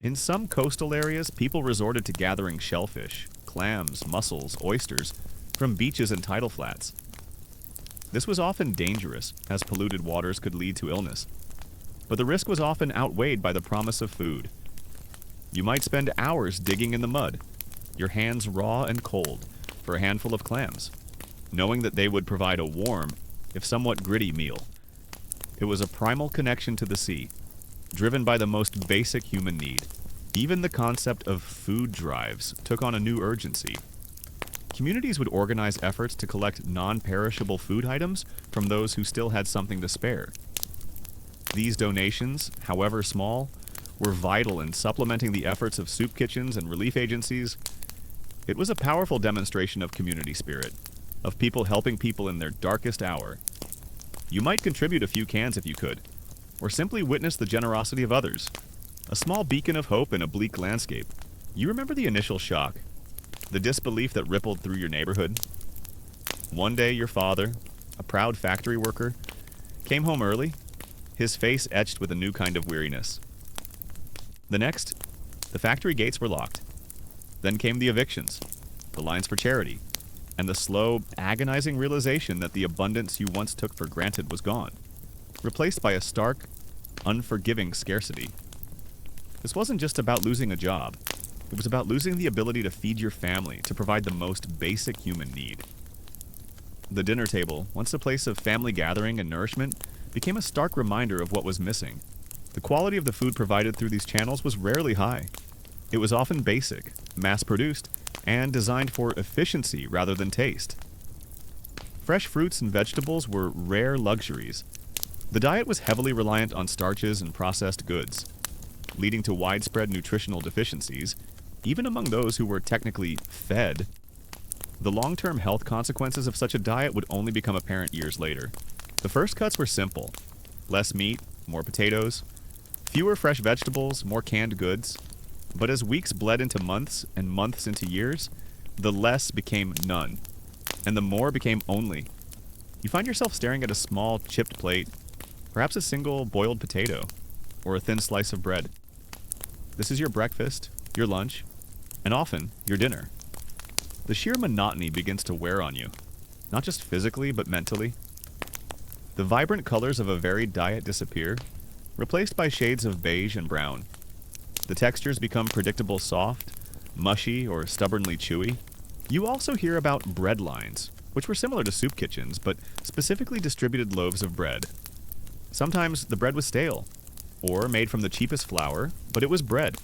In some coastal areas, people resorted to gathering shellfish, clams, mussels, oysters from beaches and tidal flats. This was often dangerous, as polluted waters could lead to illness, but the risk was often outweighed by the promise of food. You might spend hours digging in the mud, your hands raw and cold, for a handful of clams, knowing that they would provide a warm, if somewhat gritty meal. It was a primal connection to the sea, driven by the most basic human need. Even the concept of food drives took on a new urgency. Communities would organize efforts to collect non-perishable food items from those who still had something to spare. These donations, however small, were vital in supplementing the efforts of soup kitchens and relief agencies. It was a powerful demonstration of community spirit, of people helping people in their darkest hour. You might contribute a few cans if you could, or simply witness the generosity of others. A small beacon of hope in a bleak landscape. You remember the initial shock, the disbelief that rippled through your neighborhood? One day your father, a proud factory worker, came home early, his face etched with a new kind of weariness. The next, the factory gates were locked. Then came the evictions, the lines for charity, and the slow, agonizing realization that the abundance you once took for granted was gone, replaced by a stark, unforgiving scarcity. This wasn't just about losing a job. It was about losing the ability to feed your family, to provide the most basic human need. The dinner table, once a place of family gathering and nourishment, became a stark reminder of what was missing. The quality of the food provided through these channels was rarely high. It was often basic, mass-produced, and designed for efficiency rather than taste. Fresh fruits and vegetables were rare luxuries. The diet was heavily reliant on starches and processed goods, leading to widespread nutritional deficiencies, even among those who were technically fed. The long-term health consequences of such a diet would only become apparent years later. The first cuts were simple: less meat, more potatoes, fewer fresh vegetables, more canned goods. But as weeks bled into months and months into years, the less became none, and the more became only. You find yourself staring at a small, chipped plate, perhaps a single boiled potato, or a thin slice of bread. This is your breakfast, your lunch, and often your dinner. The sheer monotony begins to wear on you, not just physically, but mentally. The vibrant colors of a varied diet disappear, replaced by shades of beige and brown. The textures become predictable soft, mushy, or stubbornly chewy. You also hear about bread lines, which were similar to soup kitchens, but specifically distributed loaves of bread. Sometimes the bread was stale, or made from the cheapest flour, but it was bread,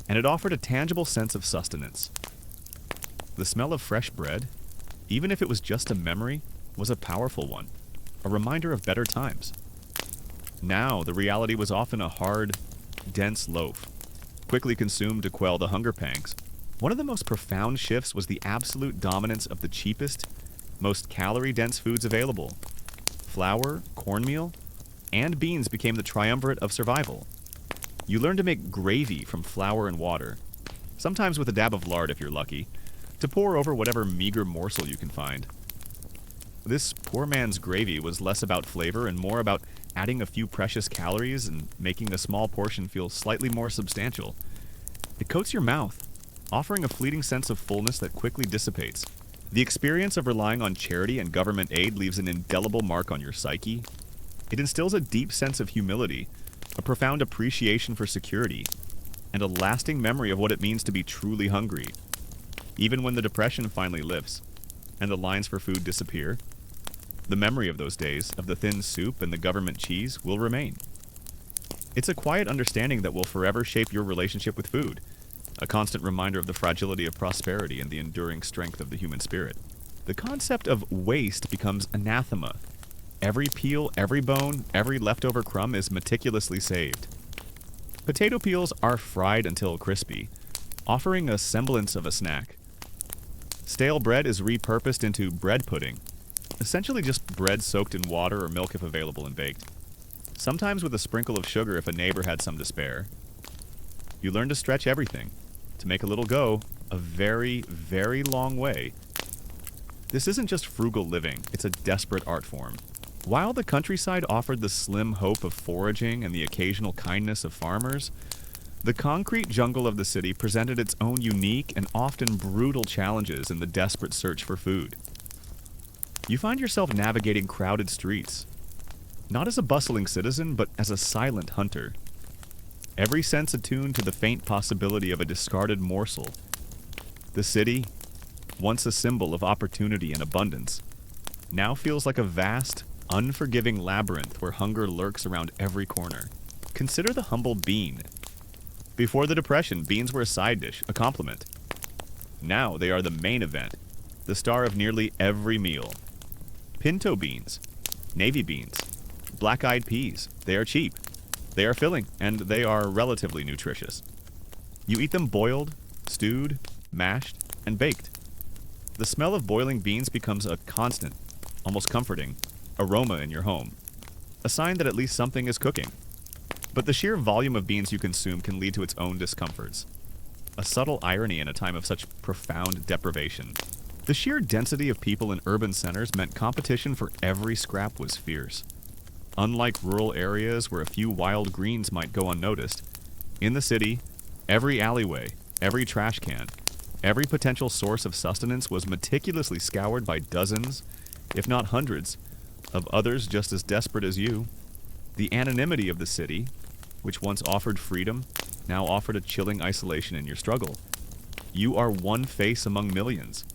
and it offered a tangible sense of sustenance. The smell of fresh bread, even if it was just a memory, was a powerful one, a reminder of better times. Now, the reality was often a hard, dense loaf, quickly consumed to quell the hunger pangs. One of the most profound shifts was the absolute dominance of the cheapest, most calorie-dense foods available. Flour, cornmeal, and beans became the triumvirate of survival. You learned to make gravy from flour and water, sometimes with a dab of lard if you're lucky, to pour over whatever meager morsel you can find. This poor man's gravy was less about flavor and more about adding a few precious calories and making a small portion feel slightly more substantial. It coats your mouth, offering a fleeting sense of fullness that quickly dissipates. The experience of relying on charity and government aid leaves an indelible mark on your psyche. It instills a deep sense of humility, a profound appreciation for security, and a lasting memory of what it means to be truly hungry. Even when the depression finally lifts, and the lines for food disappear, the memory of those days, of the thin soup and the government cheese, will remain. It's a quiet understanding that will forever shape your relationship with food, a constant reminder of the fragility of prosperity and the enduring strength of the human spirit. The concept of waste becomes anathema. Every peel, every bone, every leftover crumb is meticulously saved. Potato peels are fried until crispy, offering a semblance of a snack. Stale bread is repurposed into bread pudding, essentially just bread soaked in water or milk if available and baked, sometimes with a sprinkle of sugar if a neighbor had some to spare. You learn to stretch everything, to make a little go a very, very long way. This isn't just frugal living, it's a desperate art form. While the countryside offered the slim hope of foraging and the occasional kindness of farmers, The concrete jungle of the city presented its own unique and often brutal challenges in the desperate search for food. You find yourself navigating crowded streets, not as a bustling citizen, but as a silent hunter. Every sense attuned to the faint possibility of a discarded morsel. The city, once a symbol of opportunity and abundance, now feels like a vast, unforgiving labyrinth where hunger lurks around every corner. Consider the humble bean. Before the Depression, beans were a side dish, a compliment. Now they are the main event, the star of nearly every meal. Pinto beans, navy beans, black-eyed peas, they are cheap, they are filling, and they are relatively nutritious. You eat them boiled, stewed, mashed, and baked. The smell of boiling beans becomes a constant, almost comforting, aroma in your home, a sign that at least something is cooking. But the sheer volume of beans you consume can lead to its own discomforts, a subtle irony in a time of such profound deprivation. The sheer density of people in urban centers meant competition for every scrap was fierce. Unlike rural areas where a few wild greens might go unnoticed, in the city, every alleyway, every trash can, every potential source of sustenance was meticulously scoured by dozens, if not hundreds, of others just as desperate as you. The anonymity of the city, which once offered freedom, now offered a chilling isolation in your struggle. You are one face among millions,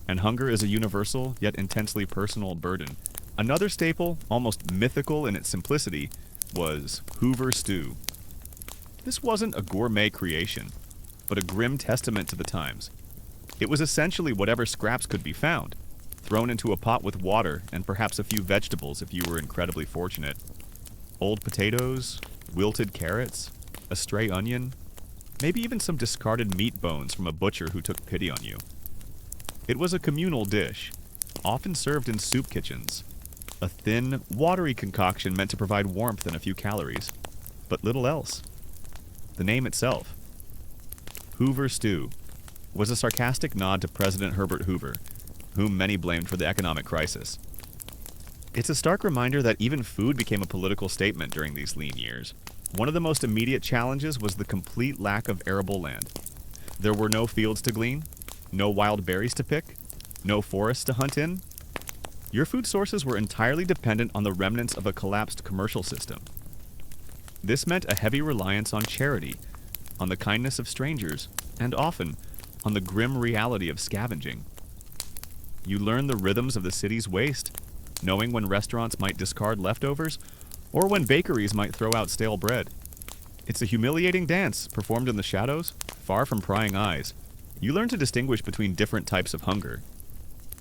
and hunger is a universal yet intensely personal burden. Another staple, almost mythical in its simplicity, was Hoover stew. This wasn't a gourmet creation, but a grim testament to the times. It was essentially whatever scraps could be found, thrown into a pot with water and perhaps a few vegetables if you were incredibly fortunate. Old potatoes, wilted carrots, a stray onion, maybe even some discarded meat bones from a butcher who took pity on you. It was a communal dish, often served in soup kitchens, a thin, watery concoction meant to provide warmth and a few calories, but little else. The name itself, Hoover stew, was a sarcastic nod to President Herbert Hoover, whom many blamed for the economic crisis. It's a stark reminder that even food became a political statement during these lean years. One of the most immediate challenges was the complete lack of arable land. There were no fields to glean, no wild berries to pick, no forests to hunt in. Your food sources were entirely dependent on the remnants of a collapsed commercial system. This meant a heavy reliance on charity, on the kindness of strangers, and often on the grim reality of scavenging. You learn the rhythms of the city's waste, knowing when restaurants might discard leftovers, or when bakeries might throw out stale bread. It's a humiliating dance, performed in the shadows, far from prying eyes. You learn to distinguish between different types of hunger.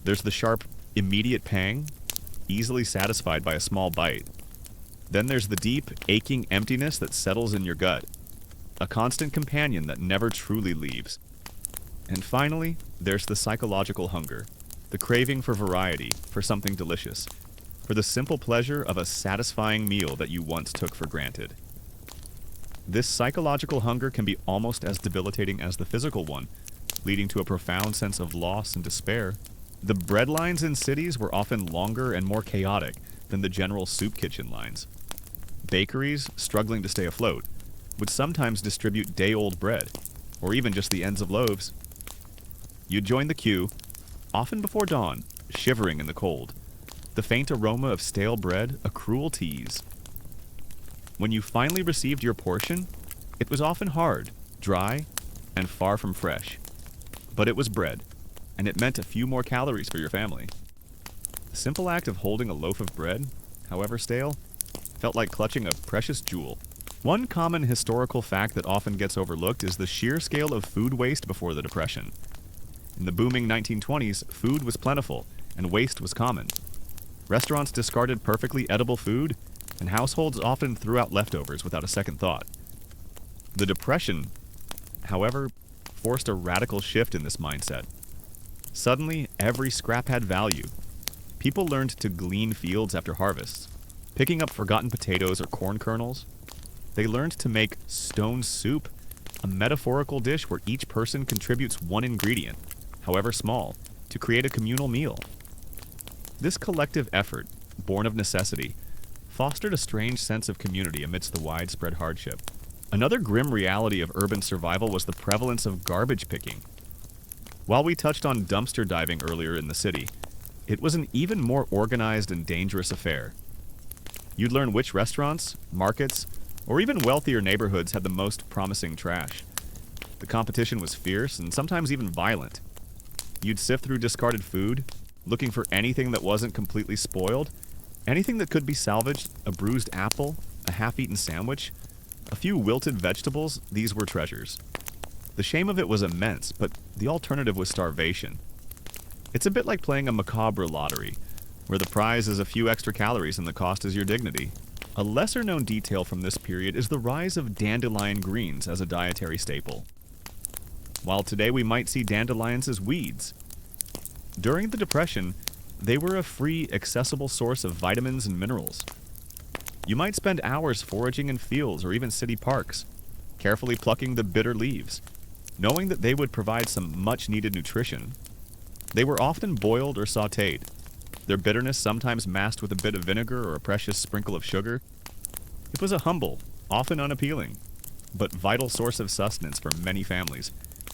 There's the sharp, immediate pang, easily satisfied by a small bite. Then there's the deep, aching emptiness that settles in your gut, a constant companion that never truly leaves. And finally, there's the psychological hunger, the craving for variety, for something delicious, for the simple pleasure of a satisfying meal that you once took for granted. This psychological hunger can be almost as debilitating as the physical one, leading to a profound sense of loss and despair. The bread lines in cities were often longer and more chaotic than the general soup kitchen lines. Bakeries, struggling to stay afloat, would sometimes distribute day-old bread, or even just the ends of loaves. You'd join the queue, often before dawn, shivering in the cold, the faint aroma of stale bread a cruel tease. When you finally received your portion, it was often hard, dry, and far from fresh. But it was bread, and it meant a few more calories for your family. The simple act of holding a loaf of bread, however stale, felt like clutching a precious jewel. One common historical fact that often gets overlooked is the sheer scale of food waste before the Depression. In the booming 1920s, food was plentiful, and waste was common. Restaurants discarded perfectly edible food, and households often threw out leftovers without a second thought. The Depression, however, forced a radical shift in this mindset. Suddenly, every scrap had value. People learned to glean fields after harvests, picking up forgotten potatoes or corn kernels. They learned to make stone soup, a metaphorical dish where each person contributes one ingredient, however small, to create a communal meal. This collective effort, born of necessity, fostered a strange sense of community amidst the widespread hardship. Another grim reality of urban survival was the prevalence of garbage picking. While we touched on dumpster diving earlier in the city, it was an even more organized and dangerous affair. You'd learn which restaurants, markets, or even wealthier neighborhoods had the most promising trash. The competition was fierce and sometimes even violent. You'd sift through discarded food, looking for anything that wasn't completely spoiled, anything that could be salvaged, a bruised apple, a half-eaten sandwich, a few wilted vegetables. These were treasures. The shame of it was immense, but the alternative was starvation. It's a bit like playing a macabre lottery, where the prize is a few extra calories and the cost is your dignity. A lesser-known detail from this period is the rise of dandelion greens as a dietary staple. While today we might see dandelions as weeds, during the Depression, they were a free, accessible source of vitamins and minerals. You might spend hours foraging in fields or even city parks, carefully plucking the bitter leaves, knowing that they would provide some much-needed nutrition. They were often boiled or sautéed, their bitterness sometimes masked with a bit of vinegar or a precious sprinkle of sugar. It was a humble, often unappealing, but vital source of sustenance for many families.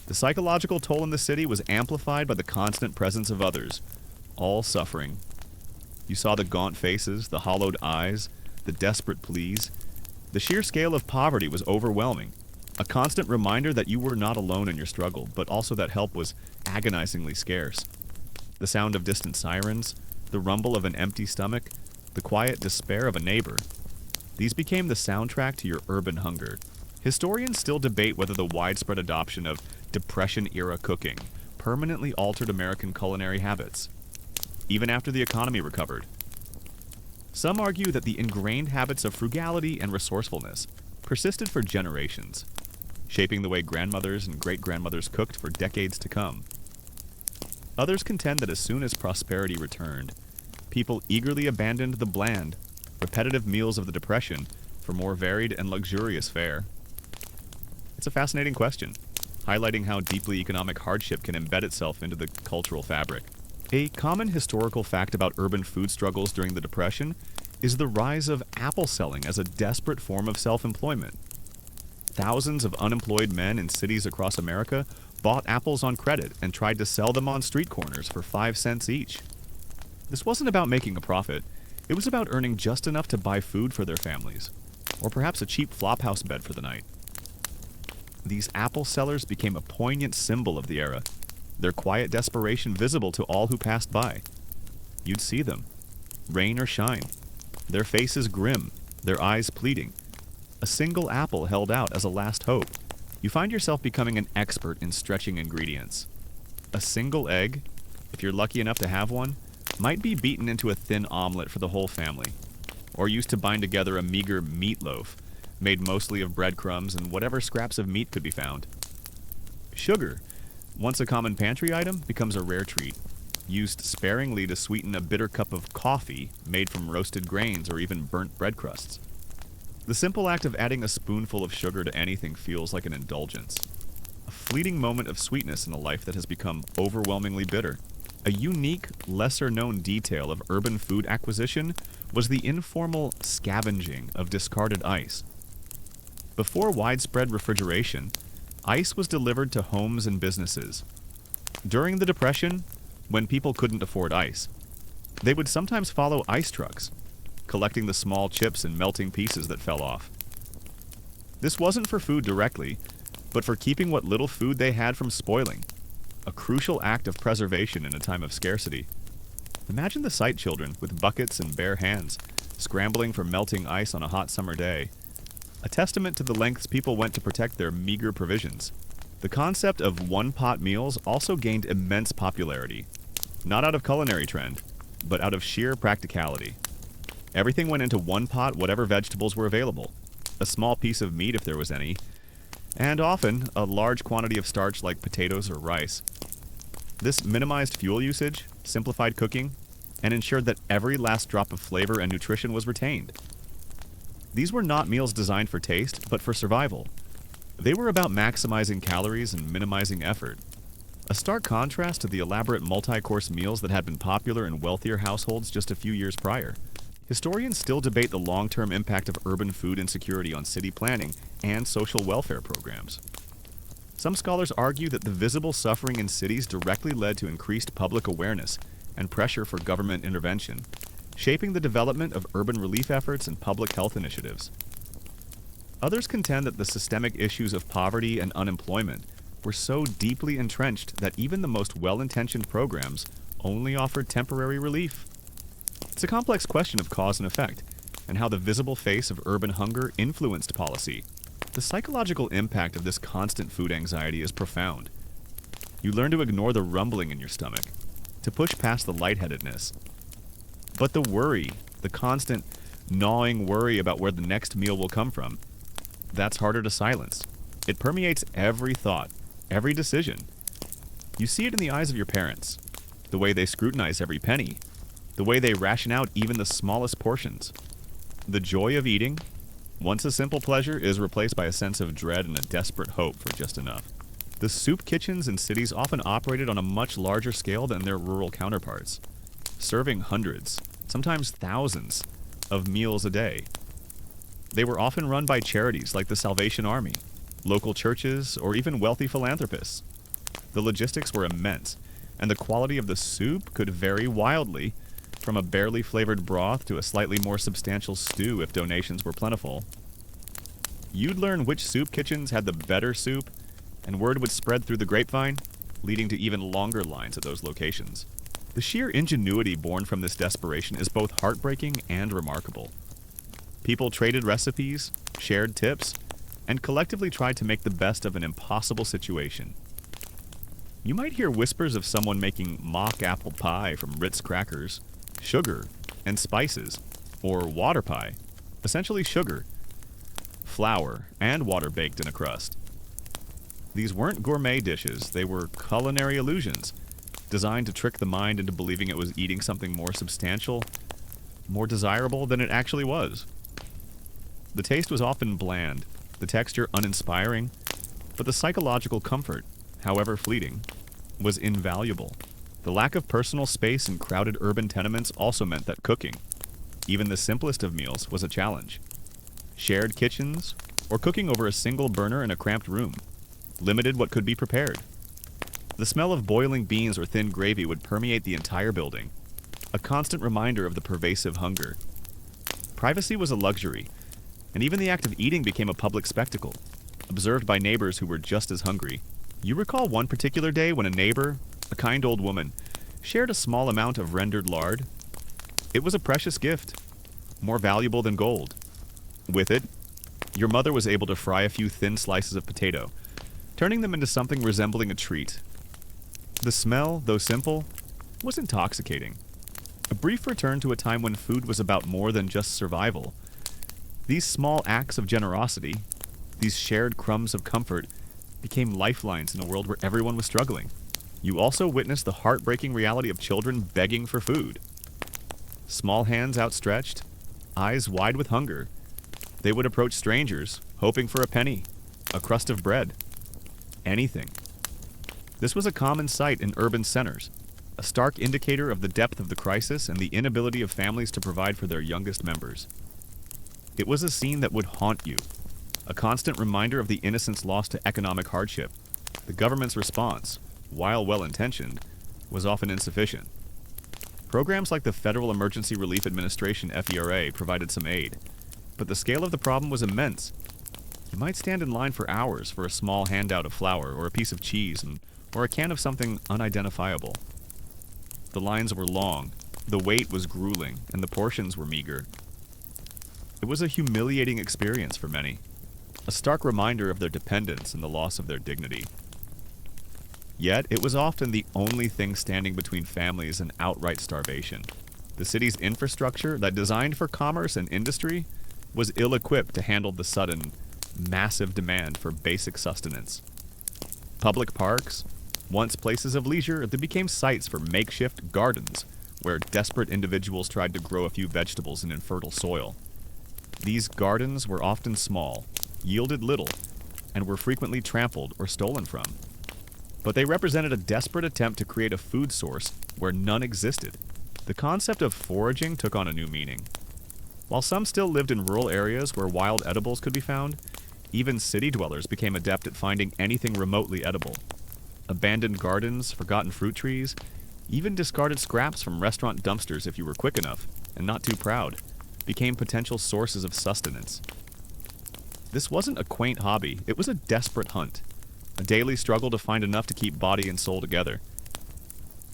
The psychological toll in the city was amplified by the constant presence of others, all suffering. You saw the gaunt faces, the hollowed eyes, the desperate pleas. The sheer scale of poverty was overwhelming, a constant reminder that you were not alone in your struggle, but also that help was agonizingly scarce. The sound of distant sirens, the rumble of an empty stomach, the quiet despair of a neighbor. These became the soundtrack to your urban hunger. Historians still debate whether the widespread adoption of Depression-era cooking permanently altered American culinary habits, even after the economy recovered. Some argue that the ingrained habits of frugality and resourcefulness persisted for generations, shaping the way grandmothers and great-grandmothers cooked for decades to come. Others contend that as soon as prosperity returned, people eagerly abandoned the bland, repetitive meals of the Depression for more varied and luxurious fare. It's a fascinating question, highlighting how deeply economic hardship can embed itself into the cultural fabric. A common historical fact about urban food struggles during the Depression is the rise of apple selling as a desperate form of self-employment. Thousands of unemployed men in cities across America bought apples on credit and tried to sell them on street corners for 5 cents each. This wasn't about making a profit. It was about earning just enough to buy food for their families, or perhaps a cheap flophouse bed for the night. These apple sellers became a poignant symbol of the era, their quiet desperation visible to all who passed by. You'd see them, rain or shine, their faces grim, their eyes pleading. A single apple held out as a last hope. You find yourself becoming an expert in stretching ingredients. A single egg, if you're lucky enough to have one, might be beaten into a thin omelet for the whole family, or used to bind together a meager meatloaf, made mostly of breadcrumbs and whatever scraps of meat could be found. Sugar, once a common pantry item, becomes a rare treat, used sparingly to sweeten a bitter cup of coffee made from roasted grains or even burnt bread crusts. The simple act of adding a spoonful of sugar to anything feels like an indulgence, a fleeting moment of sweetness in a life that has become overwhelmingly bitter. A unique, lesser-known detail of urban food acquisition was the informal scavenging of discarded ice. Before widespread refrigeration, ice was delivered to homes and businesses. During the Depression, when people couldn't afford ice, they would sometimes follow ice trucks, collecting the small chips and melting pieces that fell off. This wasn't for food directly, but for keeping what little food they had from spoiling, a crucial act of preservation in a time of scarcity. Imagine the sight children with buckets and bare hands, scrambling for melting ice on a hot summer day, a testament to the lengths people went to protect their meager provisions. The concept of one-pot meals also gained immense popularity, not out of culinary trend, but out of sheer practicality. Everything went into one pot, whatever vegetables were available, a small piece of meat if there was any, and often a large quantity of starch like potatoes or rice. This minimized fuel usage, simplified cooking, and ensured that every last drop of flavor and nutrition was retained. These were not meals designed for taste, but for survival. They were about maximizing calories and minimizing effort. A stark contrast to the elaborate multi-course meals that had been popular in wealthier households just a few years prior. Historians still debate the long-term impact of urban food insecurity on city planning and social welfare programs. Some scholars argue that the visible suffering in cities directly led to increased public awareness and pressure for government intervention, shaping the development of urban relief efforts and public health initiatives. Others contend that the systemic issues of poverty and unemployment were so deeply entrenched that even the most well-intentioned programs only offered temporary relief. It's a complex question of cause and effect, and how the visible face of urban hunger influenced policy. The psychological impact of this constant food anxiety is profound. You learn to ignore the rumbling in your stomach, to push past the lightheadedness. But the worry, the constant, gnawing worry about where the next meal will come from, that's harder to silence. It permeates every thought, every decision. You see it in the eyes of your parents, the way they scrutinize every penny, the way they ration out even the smallest portions. The joy of eating, once a simple pleasure, is replaced by a sense of dread and a desperate hope for just enough. The soup kitchens in cities often operated on a much larger scale than their rural counterparts, serving hundreds, sometimes thousands, of meals a day. They were often run by charities like the Salvation Army, local churches, or even wealthy philanthropists. The logistics were immense, and the quality of the soup could vary wildly, from a barely flavored broth to a slightly more substantial stew if donations were plentiful. You'd learn which soup kitchens had the better soup, and word would spread through the grapevine, leading to even longer lines at those locations. The sheer ingenuity born from this desperation is both heartbreaking and remarkable. People traded recipes, shared tips, and collectively tried to make the best of an impossible situation. You might hear whispers of someone making mock apple pie from Ritz crackers, sugar, and spices, or water pie, essentially sugar, flour, and water baked in a crust. These weren't gourmet dishes, they were culinary illusions, designed to trick the mind into believing it was eating something more substantial, more desirable than it actually was. The taste was often bland, the texture uninspiring, but the psychological comfort, however fleeting, was invaluable. The lack of personal space in crowded urban tenements also meant that cooking, even the simplest of meals, was a challenge. Shared kitchens, or cooking over a single burner in a cramped room, limited what could be prepared. The smell of boiling beans or thin gravy would permeate the entire building, a constant reminder of the pervasive hunger. Privacy was a luxury, and even the act of eating became a public spectacle, observed by neighbors who were just as hungry. You recall one particular day when a neighbor, a kind old woman, shared a small amount of rendered lard? It was a precious gift, more valuable than gold. With it, your mother was able to fry a few thin slices of potato, turning them into something resembling a treat. The smell, though simple, was intoxicating. A brief return to a time when food was about more than just survival. These small acts of generosity, these shared crumbs of comfort, became lifelines in a world where everyone was struggling. You also witnessed the heartbreaking reality of children begging for food. Small hands outstretched, eyes wide with hunger, they would approach strangers, hoping for a penny, a crust of bread, anything. This was a common sight in urban centers, a stark indicator of the depth of the crisis and the inability of families to provide for their youngest members. It was a scene that would haunt you, a constant reminder of the innocence lost to economic hardship. The government's response, while well-intentioned, was often insufficient. Programs like the Federal Emergency Relief Administration (FERA) provided some aid, but the scale of the problem was immense. You might stand in line for hours for a small handout of flour or a piece of cheese or a can of something unidentifiable. The lines were long, the wait was grueling, and the portions were meager. It was a humiliating experience for many, a stark reminder of their dependence and the loss of their dignity. Yet, it was often the only thing standing between families and outright starvation. The city's infrastructure, that designed for commerce and industry, was ill-equipped to handle the sudden, massive demand for basic sustenance. Public parks, once places of leisure, they became sites for makeshift gardens, where desperate individuals tried to grow a few vegetables in infertile soil. These gardens were often small, yielded little, and were frequently trampled or stolen from. But they represented a desperate attempt to create a food source where none existed. The concept of foraging took on a new meaning. While some still lived in rural areas where wild edibles could be found, even city dwellers became adept at finding anything remotely edible. Abandoned gardens, forgotten fruit trees, even discarded scraps from restaurant dumpsters if you were quick enough and not too proud, became potential sources of sustenance. This wasn't a quaint hobby, it was a desperate hunt, a daily struggle to find enough to keep body and soul together.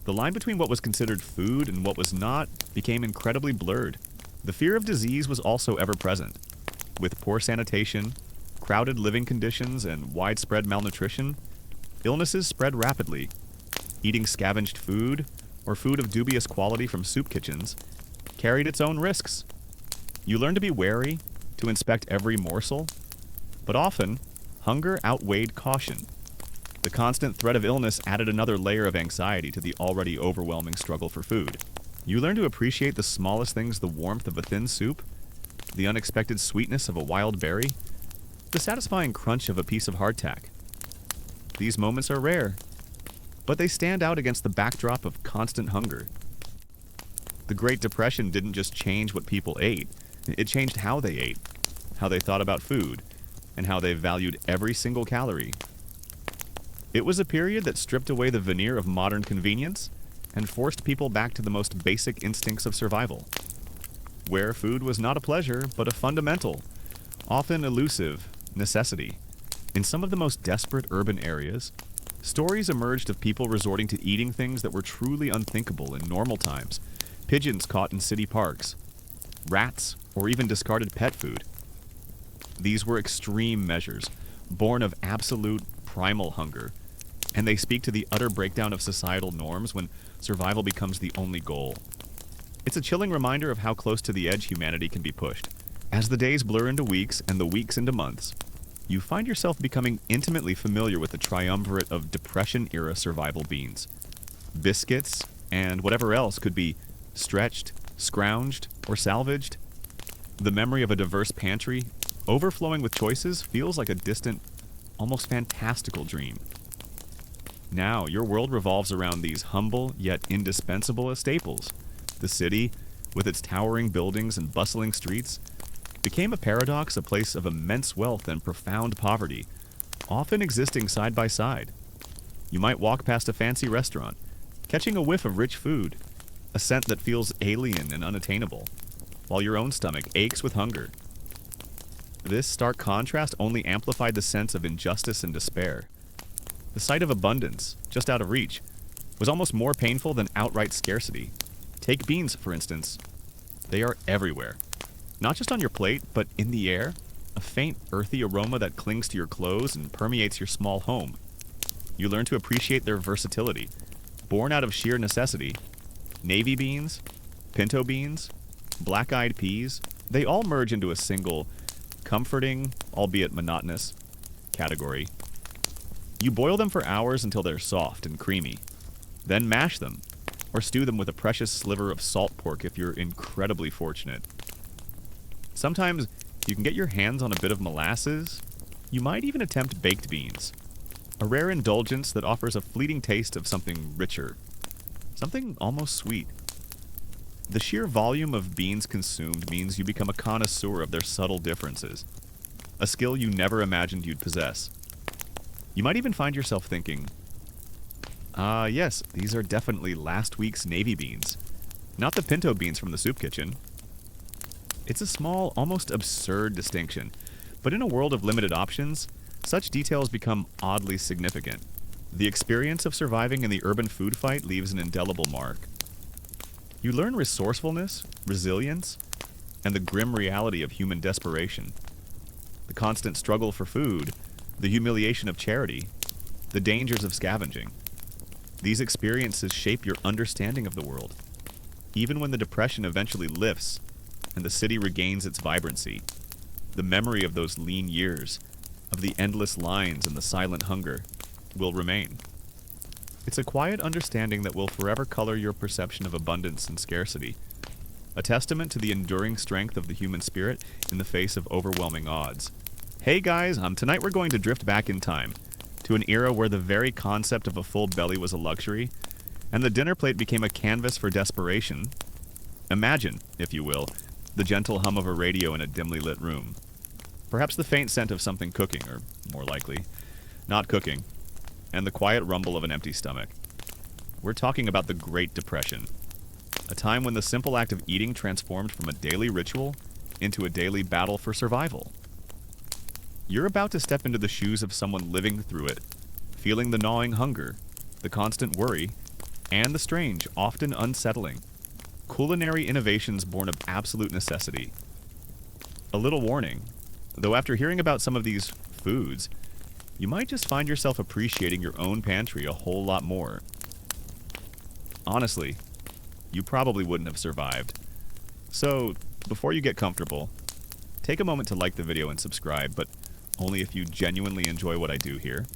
The line between what was considered food and what was not became incredibly blurred. The fear of disease was also ever present. With poor sanitation, crowded living conditions, and widespread malnutrition, illnesses spread rapidly. Eating scavenged food, or food of dubious quality from soup kitchens, carried its own risks. You learned to be wary, to inspect every morsel, but often, hunger outweighed caution. The constant threat of illness added another layer of anxiety to the already overwhelming struggle for food. You learn to appreciate the smallest things: the warmth of a thin soup, the unexpected sweetness of a wild berry, the satisfying crunch of a piece of hardtack. These moments are rare, but they stand out against the backdrop of constant hunger. The Great Depression didn't just change what people ate, it changed how they ate, how they thought about food, and how they valued every single calorie. It was a period that stripped away the veneer of modern convenience and forced people back to the most basic instincts of survival, where food was not a pleasure, but a fundamental, often elusive, necessity. In some of the most desperate urban areas, stories emerged of people resorting to eating things that were truly unthinkable in normal times: pigeons caught in city parks, rats, or even discarded pet food. These were extreme measures, born of absolute, primal hunger, and they speak to the utter breakdown of societal norms when survival becomes the only goal. It's a chilling reminder of how close to the edge humanity can be pushed. As the days blur into weeks and the weeks into months, you find yourself becoming intimately familiar with the triumvirate of Depression-era survival beans. Biscuits, and whatever else could be stretched, scrounged, or salvaged. The memory of a diverse pantry, overflowing with choices, feels like a distant, almost fantastical dream. Now, your world revolves around these humble yet indispensable staples. The city, with its towering buildings and bustling streets, became a paradox, a place of immense wealth and profound poverty, often existing side by side. You might walk past a fancy restaurant, catching a whiff of rich food, a scent that feels alien and unattainable, while your own stomach aches with hunger. This stark contrast only amplified the sense of injustice and despair. The sight of abundance, just out of reach, was almost more painful than outright scarcity. Take beans, for instance. They are everywhere. Not just on your plate, but in the air, a faint, earthy aroma that clings to your clothes and permeates your small home. You learn to appreciate their versatility. Born out of sheer necessity, navy beans, pinto beans, black-eyed peas, they all merge into a single, comforting, albeit monotonous, category. You boil them for hours until they're soft and creamy. Then mash them, or stew them with a precious sliver of salt pork if you're incredibly fortunate. Sometimes you can get your hands on a bit of molasses. You might even attempt baked beans, a rare indulgence that offers a fleeting taste of something richer, something almost sweet. The sheer volume of beans consumed means you become a connoisseur of their subtle differences, a skill you never imagined you'd possess. You might even find yourself thinking, yes, these are definitely last week's navy beans, not the pinto beans from the soup kitchen. It's a small, almost absurd distinction, but in a world of limited options, such details become oddly significant. The experience of surviving in the urban food fight leaves an indelible mark. You learn resourcefulness, resilience, and the grim reality of human desperation. The constant struggle for food, the humiliation of charity, the dangers of scavenging. These experiences shape your understanding of the world. Even when the depression eventually lifts and the city regains its vibrancy, the memory of those lean years, of the endless lines and the silent hunger, will remain. It's a quiet understanding that will forever color your perception of abundance and scarcity, a testament to the enduring strength of the human spirit in the face of overwhelming odds. Hey guys, tonight we're going to drift back in time, to an era where the very concept of a full belly was a luxury, and the dinner plate became a canvas for desperation. Imagine, if you will, the gentle hum of a radio in a dimly lit room. Perhaps the faint scent of something cooking, or more likely, not cooking, and the quiet rumble of an empty stomach. We're talking about the Great Depression, a time when the simple act of eating transformed from a daily ritual into a daily battle for survival. You're about to step into the shoes of someone living through it, feeling the gnawing hunger, the constant worry, and the strange, often unsettling, culinary innovations born of absolute necessity. A little warning, though after hearing about some of these foods, you might just find yourself appreciating your own pantry a whole lot more. Honestly, you probably wouldn't have survived. So, before you get comfortable, take a moment to like the video and subscribe, but only if you genuinely enjoy what I do here.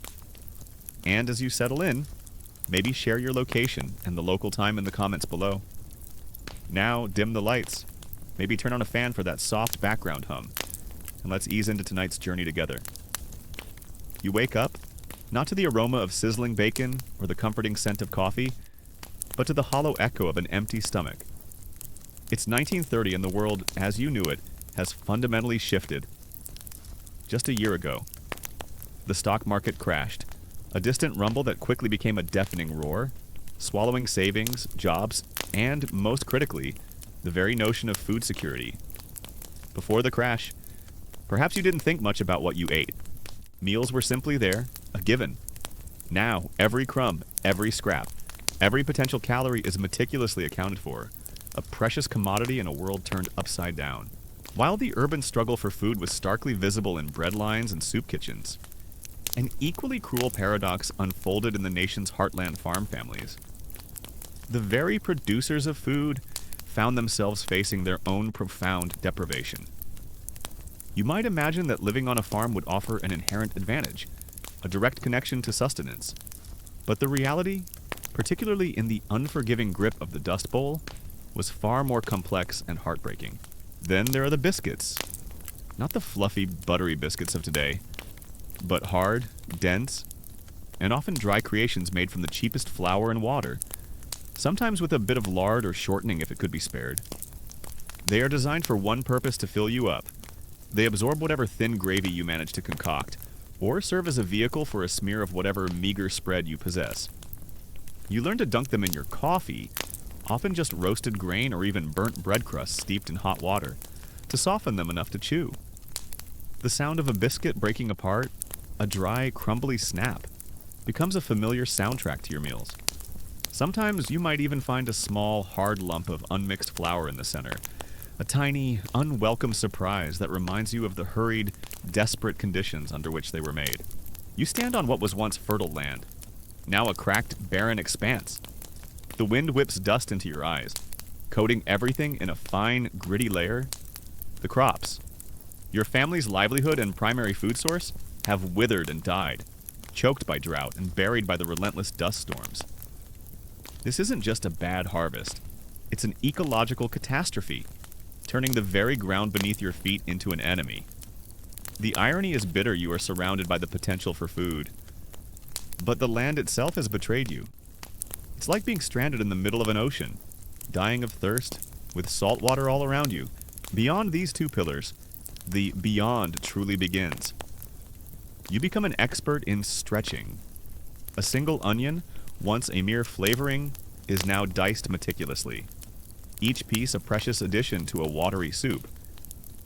And as you settle in, maybe share your location and the local time in the comments below. Now, dim the lights. Maybe turn on a fan for that soft background hum. And let's ease into tonight's journey together. You wake up, not to the aroma of sizzling bacon or the comforting scent of coffee, but to the hollow echo of an empty stomach. It's 1930 and the world, as you knew it, has fundamentally shifted. Just a year ago, the stock market crashed, a distant rumble that quickly became a deafening roar, swallowing savings, jobs, and, most critically, the very notion of food security. Before the crash, perhaps you didn't think much about what you ate. Meals were simply there, a given. Now, every crumb, every scrap, every potential calorie is meticulously accounted for, a precious commodity in a world turned upside down. While the urban struggle for food was starkly visible in bread lines and soup kitchens, an equally cruel paradox unfolded in the nation's heartland farm families. The very producers of food found themselves facing their own profound deprivation. You might imagine that living on a farm would offer an inherent advantage, a direct connection to sustenance. But the reality, particularly in the unforgiving grip of the Dust Bowl, was far more complex and heartbreaking. Then there are the biscuits. Not the fluffy, buttery biscuits of today, but hard, dense, and often dry creations made from the cheapest flour and water, sometimes with a bit of lard or shortening if it could be spared. They are designed for one purpose: to fill you up. They absorb whatever thin gravy you manage to concoct, or serve as a vehicle for a smear of whatever meager spread you possess. You learn to dunk them in your coffee, often just roasted grain or even burnt bread crusts steeped in hot water, to soften them enough to chew. The sound of a biscuit breaking apart, a dry, crumbly snap, becomes a familiar soundtrack to your meals. Sometimes you might even find a small, hard lump of unmixed flour in the center, a tiny, unwelcome surprise that reminds you of the hurried, desperate conditions under which they were made. You stand on what was once fertile land, now a cracked, barren expanse. The wind whips dust into your eyes, coating everything in a fine, gritty layer. The crops, your family's livelihood and primary food source, have withered and died, choked by drought and buried by the relentless dust storms. This isn't just a bad harvest. It's an ecological catastrophe, turning the very ground beneath your feet into an enemy. The irony is bitter. You are surrounded by the potential for food, but the land itself has betrayed you. It's like being stranded in the middle of an ocean, dying of thirst, with salt water all around you. Beyond these two pillars, the beyond truly begins. You become an expert in stretching. A single onion, once a mere flavoring, is now diced meticulously. Each piece a precious addition to a watery soup.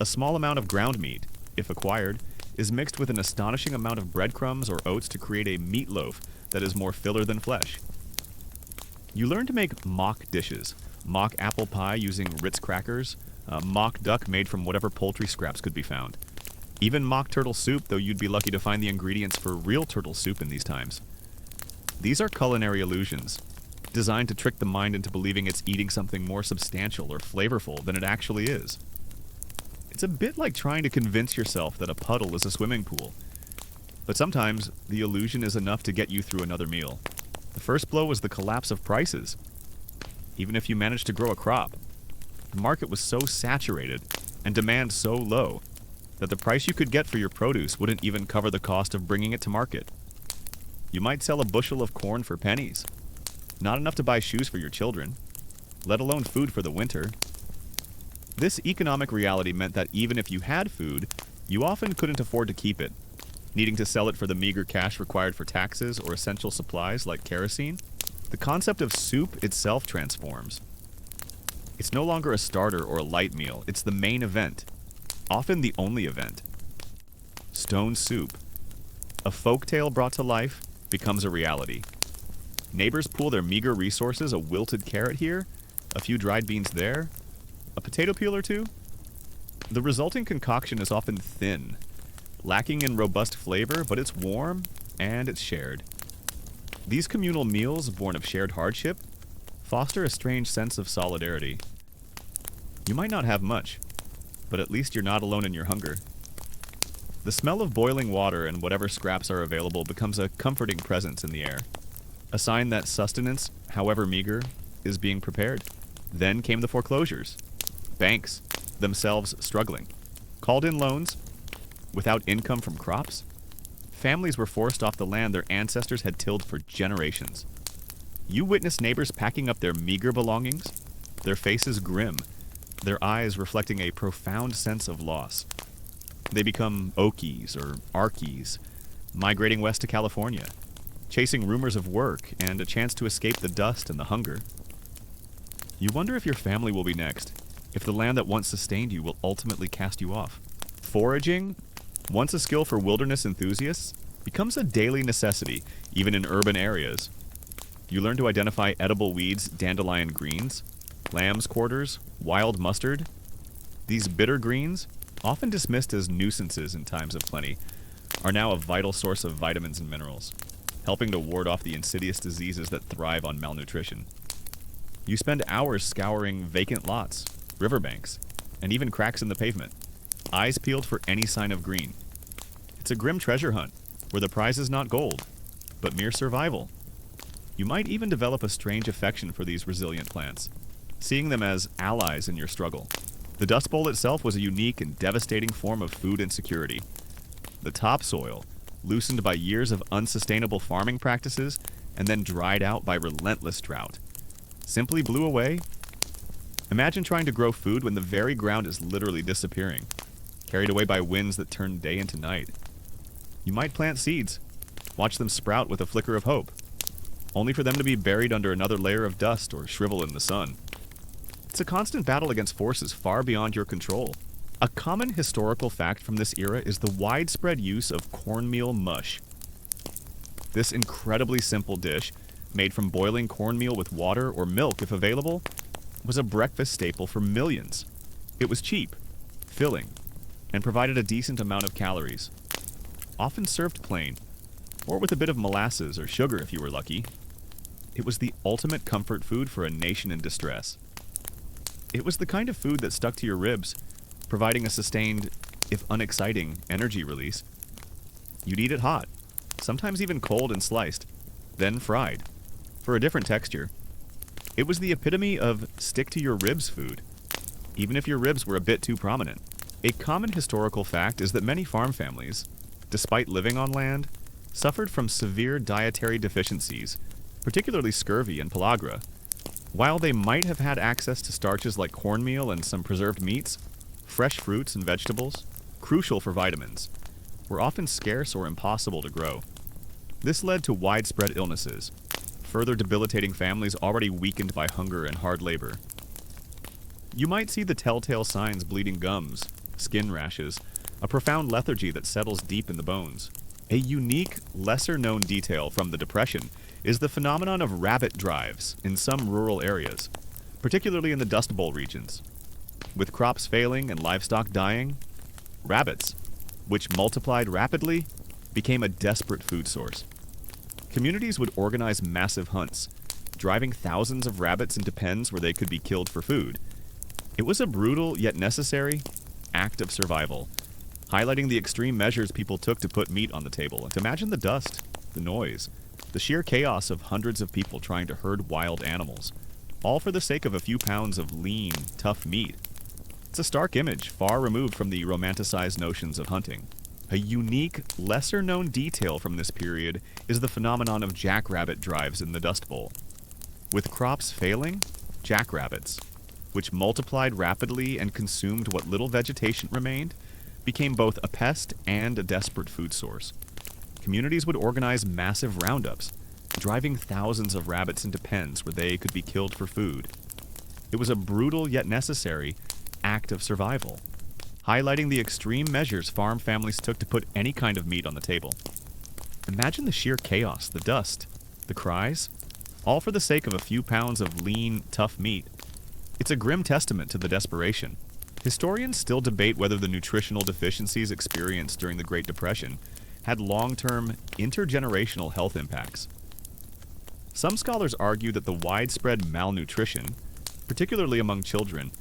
A small amount of ground meat, if acquired, is mixed with an astonishing amount of breadcrumbs or oats to create a meatloaf that is more filler than flesh. You learn to make mock dishes, mock apple pie using Ritz crackers, mock duck made from whatever poultry scraps could be found. Even mock turtle soup, though you'd be lucky to find the ingredients for real turtle soup in these times. These are culinary illusions, designed to trick the mind into believing it's eating something more substantial or flavorful than it actually is. It's a bit like trying to convince yourself that a puddle is a swimming pool. But sometimes, the illusion is enough to get you through another meal. The first blow was the collapse of prices. Even if you managed to grow a crop, the market was so saturated and demand so low that the price you could get for your produce wouldn't even cover the cost of bringing it to market. You might sell a bushel of corn for pennies, not enough to buy shoes for your children, let alone food for the winter. This economic reality meant that even if you had food, you often couldn't afford to keep it, needing to sell it for the meager cash required for taxes or essential supplies like kerosene. The concept of soup itself transforms. It's no longer a starter or a light meal, it's the main event, often the only event. Stone soup, a folktale brought to life, becomes a reality. Neighbors pool their meager resources, a wilted carrot here, a few dried beans there, a potato peel or two. The resulting concoction is often thin, lacking in robust flavor, but it's warm and it's shared. These communal meals, born of shared hardship, foster a strange sense of solidarity. You might not have much, but at least you're not alone in your hunger. The smell of boiling water and whatever scraps are available becomes a comforting presence in the air, a sign that sustenance, however meager, is being prepared. Then came the foreclosures. Banks, themselves struggling, called in loans without income from crops. Families were forced off the land their ancestors had tilled for generations. You witness neighbors packing up their meager belongings, their faces grim, their eyes reflecting a profound sense of loss. They become Okies or Arkies, migrating west to California, chasing rumors of work and a chance to escape the dust and the hunger. You wonder if your family will be next, if the land that once sustained you will ultimately cast you off. Foraging, once a skill for wilderness enthusiasts, becomes a daily necessity, even in urban areas. You learn to identify edible weeds, dandelion greens, lamb's quarters, wild mustard. These bitter greens, often dismissed as nuisances in times of plenty, are now a vital source of vitamins and minerals, helping to ward off the insidious diseases that thrive on malnutrition. You spend hours scouring vacant lots, riverbanks, and even cracks in the pavement, eyes peeled for any sign of green. It's a grim treasure hunt, where the prize is not gold, but mere survival. You might even develop a strange affection for these resilient plants, seeing them as allies in your struggle. The Dust Bowl itself was a unique and devastating form of food insecurity. The topsoil, loosened by years of unsustainable farming practices and then dried out by relentless drought, simply blew away. Imagine trying to grow food when the very ground is literally disappearing, carried away by winds that turn day into night. You might plant seeds, watch them sprout with a flicker of hope, only for them to be buried under another layer of dust or shrivel in the sun. It's a constant battle against forces far beyond your control. A common historical fact from this era is the widespread use of cornmeal mush. This incredibly simple dish, made from boiling cornmeal with water or milk if available, was a breakfast staple for millions. It was cheap, filling, and provided a decent amount of calories. Often served plain, or with a bit of molasses or sugar if you were lucky. It was the ultimate comfort food for a nation in distress. It was the kind of food that stuck to your ribs, providing a sustained, if unexciting, energy release. You'd eat it hot, sometimes even cold and sliced, then fried, for a different texture. It was the epitome of stick-to-your-ribs food, even if your ribs were a bit too prominent. A common historical fact is that many farm families, despite living on land, suffered from severe dietary deficiencies, particularly scurvy and pellagra. While they might have had access to starches like cornmeal and some preserved meats, fresh fruits and vegetables, crucial for vitamins, were often scarce or impossible to grow. This led to widespread illnesses, further debilitating families already weakened by hunger and hard labor. You might see the telltale signs: bleeding gums, skin rashes, a profound lethargy that settles deep in the bones. A unique, lesser-known detail from the Depression is the phenomenon of rabbit drives in some rural areas, particularly in the Dust Bowl regions. With crops failing and livestock dying, rabbits, which multiplied rapidly, became a desperate food source. Communities would organize massive hunts, driving thousands of rabbits into pens where they could be killed for food. It was a brutal yet necessary act of survival, highlighting the extreme measures people took to put meat on the table. And imagine the dust, the noise, the sheer chaos of hundreds of people trying to herd wild animals, all for the sake of a few pounds of lean, tough meat. It's a stark image, far removed from the romanticized notions of hunting. A unique, lesser-known detail from this period is the phenomenon of jackrabbit drives in the Dust Bowl. With crops failing, jackrabbits, which multiplied rapidly and consumed what little vegetation remained, became both a pest and a desperate food source. Communities would organize massive roundups, driving thousands of rabbits into pens where they could be killed for food. It was a brutal yet necessary act of survival, highlighting the extreme measures farm families took to put any kind of meat on the table. Imagine the sheer chaos, the dust, the cries, all for the sake of a few pounds of lean, tough meat. It's a grim testament to the desperation. Historians still debate whether the nutritional deficiencies experienced during the Great Depression had long-term, intergenerational health impacts. Some scholars argue that the widespread malnutrition, particularly among children,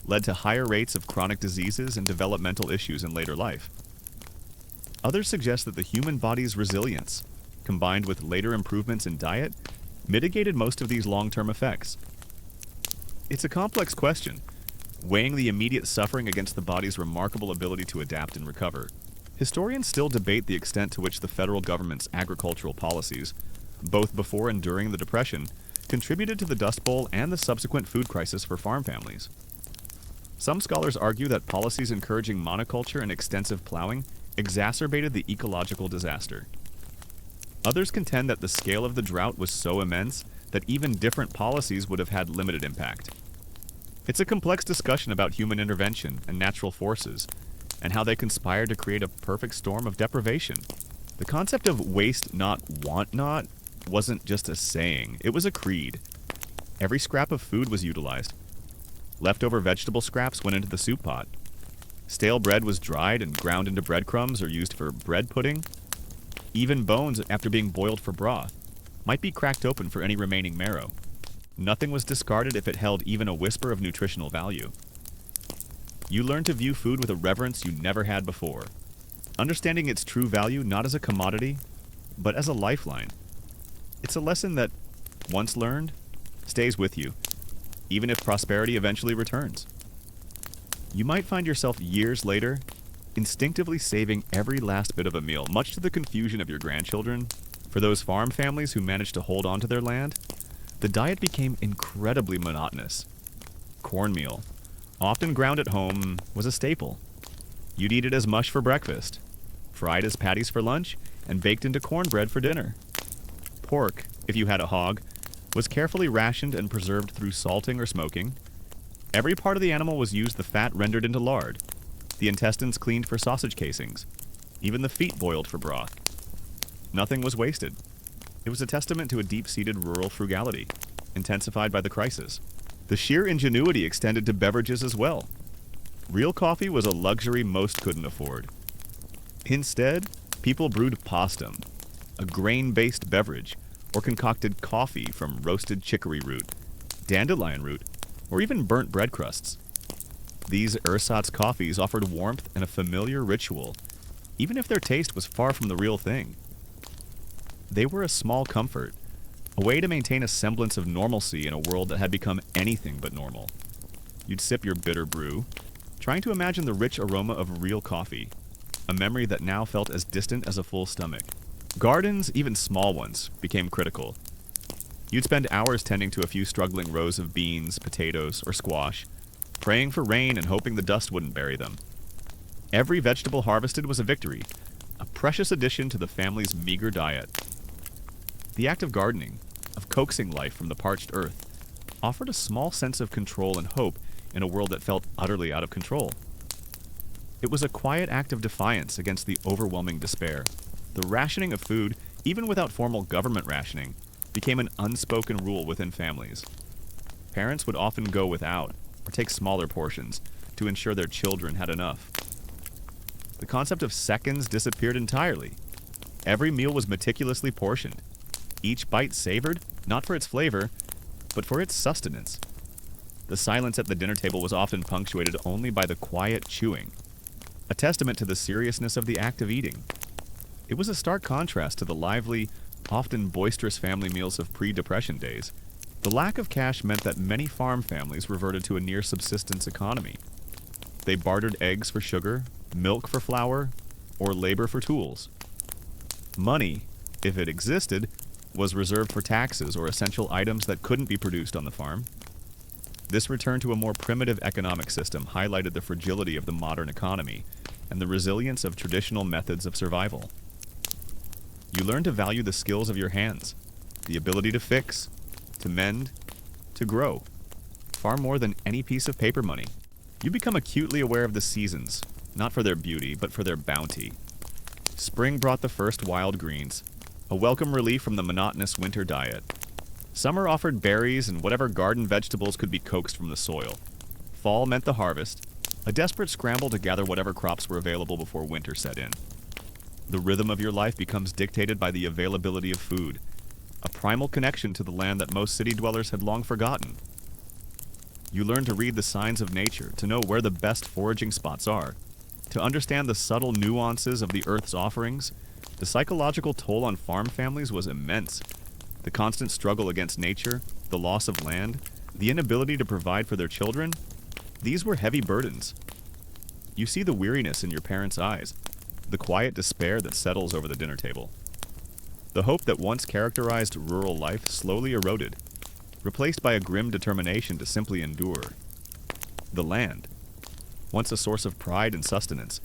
led to higher rates of chronic diseases and developmental issues in later life. Others suggest that the human body's resilience, combined with later improvements in diet, mitigated most of these long-term effects. It's a complex question, weighing the immediate suffering against the body's remarkable ability to adapt and recover. Historians still debate the extent to which the federal government's agricultural policies, both before and during the Depression, contributed to the Dust Bowl and the subsequent food crisis for farm families. Some scholars argue that policies encouraging monoculture and extensive plowing exacerbated the ecological disaster. Others contend that the scale of the drought was so immense that even different policies would have had limited impact. It's a complex discussion about human intervention and natural forces, and how they conspired to create a perfect storm of deprivation. The concept of waste not, want not wasn't just a saying, it was a creed. Every scrap of food was utilized. Leftover vegetable scraps went into the soup pot. Stale bread was dried and ground into breadcrumbs or used for bread pudding. Even bones, after being boiled for broth, might be cracked open for any remaining marrow. Nothing was discarded if it held even a whisper of nutritional value. You learn to view food with a reverence you never had before, understanding its true value not as a commodity, but as a lifeline. It's a lesson that, once learned, stays with you, even if prosperity eventually returns. You might find yourself years later instinctively saving every last bit of a meal, much to the confusion of your grandchildren. For those farm families who managed to hold on to their land, the diet became incredibly monotonous. Cornmeal, often ground at home, was a staple. You'd eat it as mush for breakfast, fried as patties for lunch, and baked into cornbread for dinner. Pork, if you had a hog, was carefully rationed and preserved through salting or smoking. Every part of the animal was used, the fat rendered into lard, the intestines cleaned for sausage casings, even the feet boiled for broth. Nothing was wasted. It was a testament to a deep-seated rural frugality, intensified by the crisis. The sheer ingenuity extended to beverages as well. Real coffee was a luxury most couldn't afford. Instead, people brewed pastum, a grain-based beverage, or concocted coffee from roasted chicory root, dandelion root, or even burnt bread crusts. These ersatz coffees offered warmth and a familiar ritual, even if their taste was far from the real thing. They were a small comfort, a way to maintain a semblance of normalcy in a world that had become anything but normal. You'd sip your bitter brew, trying to imagine the rich aroma of real coffee, a memory that now felt as distant as a full stomach. Gardens, even small ones, became critical. You'd spend hours tending to a few struggling rows of beans, potatoes, or squash, praying for rain and hoping the dust wouldn't bury them. Every vegetable harvested was a victory, a precious addition to the family's meager diet. The act of gardening, of coaxing life from the parched earth, offered a small sense of control and hope in a world that felt utterly out of control. It was a quiet act of defiance against the overwhelming despair. The rationing of food, even without formal government rationing, became an unspoken rule within families. Parents would often go without, or take smaller portions, to ensure their children had enough. The concept of seconds disappeared entirely. Every meal was meticulously portioned, each bite savored, not for its flavor, but for its sustenance. The silence at the dinner table was often punctuated only by the quiet chewing, a testament to the seriousness of the act of eating. It was a stark contrast to the lively, often boisterous family meals of pre-Depression days. The lack of cash meant that many farm families reverted to a near-subsistence economy. They bartered eggs for sugar, milk for flour, or labor for tools. Money, if it existed, was reserved for taxes or essential items that couldn't be produced on the farm. This return to a more primitive economic system highlighted the fragility of the modern economy and the resilience of traditional methods of survival. You learn to value the skills of your hands, the ability to fix, to mend, to grow, far more than any piece of paper money. You become acutely aware of the seasons, not for their beauty, but for their bounty. Spring brought the first wild greens, a welcome relief from the monotonous winter diet. Summer offered berries and whatever garden vegetables could be coaxed from the soil. Fall meant the harvest, a desperate scramble to gather whatever crops were available before winter set in. The rhythm of your life becomes dictated by the availability of food, a primal connection to the land that most city dwellers had long forgotten. You learn to read the signs of nature, to know where the best foraging spots are, to understand the subtle nuances of the earth's offerings. The psychological toll on farm families was immense. The constant struggle against nature, the loss of land, the inability to provide for their children, these were heavy burdens. You see the weariness in your parents' eyes, the quiet despair that settles over the dinner table. The hope that once characterized rural life slowly eroded, replaced by a grim determination to simply endure. The land, once a source of pride and sustenance,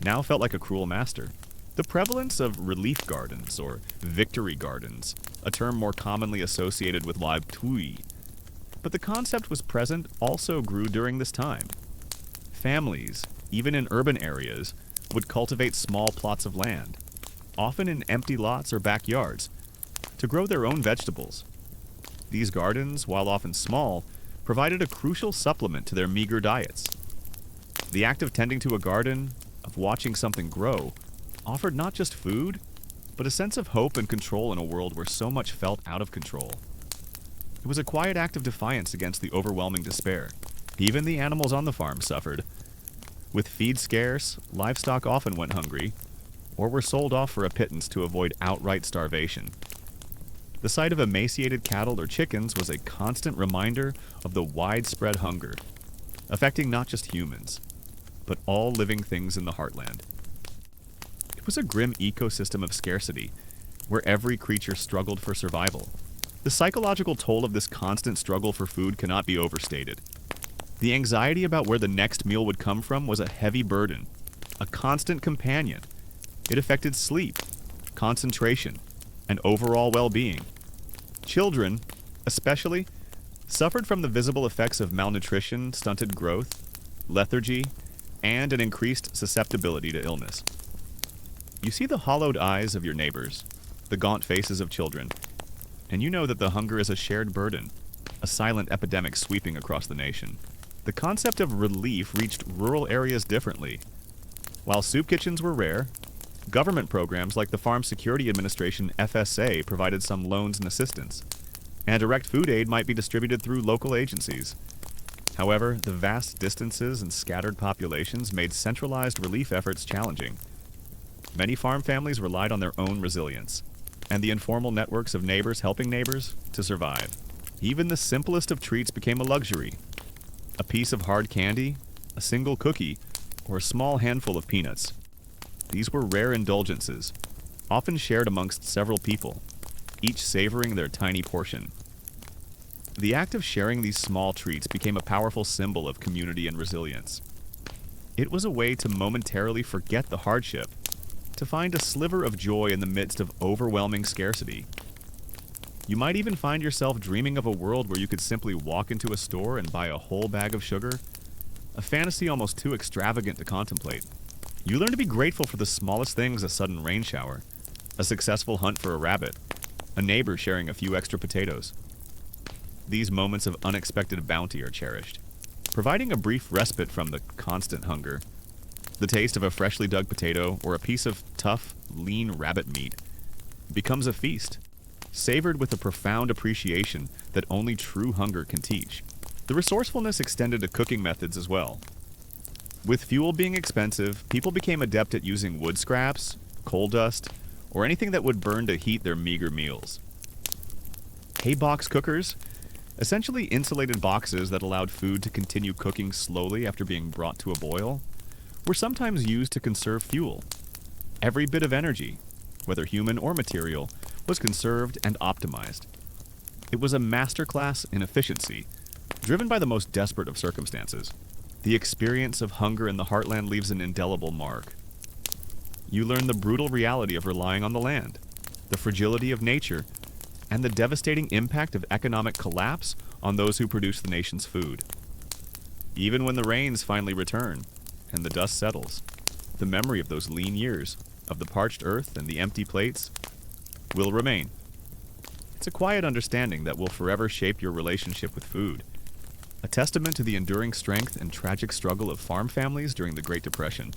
now felt like a cruel master. The prevalence of relief gardens, or victory gardens, a term more commonly associated with live tui, but the concept was present also grew during this time. Families, even in urban areas, would cultivate small plots of land, often in empty lots or backyards, to grow their own vegetables. These gardens, while often small, provided a crucial supplement to their meager diets. The act of tending to a garden, of watching something grow, offered not just food, but a sense of hope and control in a world where so much felt out of control. It was a quiet act of defiance against the overwhelming despair. Even the animals on the farm suffered. With feed scarce, livestock often went hungry, or were sold off for a pittance to avoid outright starvation. The sight of emaciated cattle or chickens was a constant reminder of the widespread hunger, affecting not just humans, but all living things in the heartland. It was a grim ecosystem of scarcity, where every creature struggled for survival. The psychological toll of this constant struggle for food cannot be overstated. The anxiety about where the next meal would come from was a heavy burden, a constant companion. It affected sleep, concentration, and overall well-being. Children, especially, suffered from the visible effects of malnutrition, stunted growth, lethargy, and an increased susceptibility to illness. You see the hollowed eyes of your neighbors, the gaunt faces of children, and you know that the hunger is a shared burden, a silent epidemic sweeping across the nation. The concept of relief reached rural areas differently. While soup kitchens were rare, government programs like the Farm Security Administration (FSA) provided some loans and assistance, and direct food aid might be distributed through local agencies. However, the vast distances and scattered populations made centralized relief efforts challenging. Many farm families relied on their own resilience, and the informal networks of neighbors helping neighbors to survive. Even the simplest of treats became a luxury. A piece of hard candy, a single cookie, or a small handful of peanuts. These were rare indulgences, often shared amongst several people, each savoring their tiny portion. The act of sharing these small treats became a powerful symbol of community and resilience. It was a way to momentarily forget the hardship, to find a sliver of joy in the midst of overwhelming scarcity. You might even find yourself dreaming of a world where you could simply walk into a store and buy a whole bag of sugar, a fantasy almost too extravagant to contemplate. You learn to be grateful for the smallest things: a sudden rain shower, a successful hunt for a rabbit, a neighbor sharing a few extra potatoes. These moments of unexpected bounty are cherished, providing a brief respite from the constant hunger. The taste of a freshly dug potato or a piece of tough, lean rabbit meat becomes a feast, savored with a profound appreciation that only true hunger can teach. The resourcefulness extended to cooking methods as well. With fuel being expensive, people became adept at using wood scraps, coal dust, or anything that would burn to heat their meager meals. Hay box cookers, essentially insulated boxes that allowed food to continue cooking slowly after being brought to a boil, were sometimes used to conserve fuel. Every bit of energy, whether human or material, was conserved and optimized. It was a masterclass in efficiency, driven by the most desperate of circumstances. The experience of hunger in the heartland leaves an indelible mark. You learn the brutal reality of relying on the land, the fragility of nature, and the devastating impact of economic collapse on those who produce the nation's food. Even when the rains finally return and the dust settles, the memory of those lean years, of the parched earth and the empty plates, will remain. It's a quiet understanding that will forever shape your relationship with food, a testament to the enduring strength and tragic struggle of farm families during the Great Depression.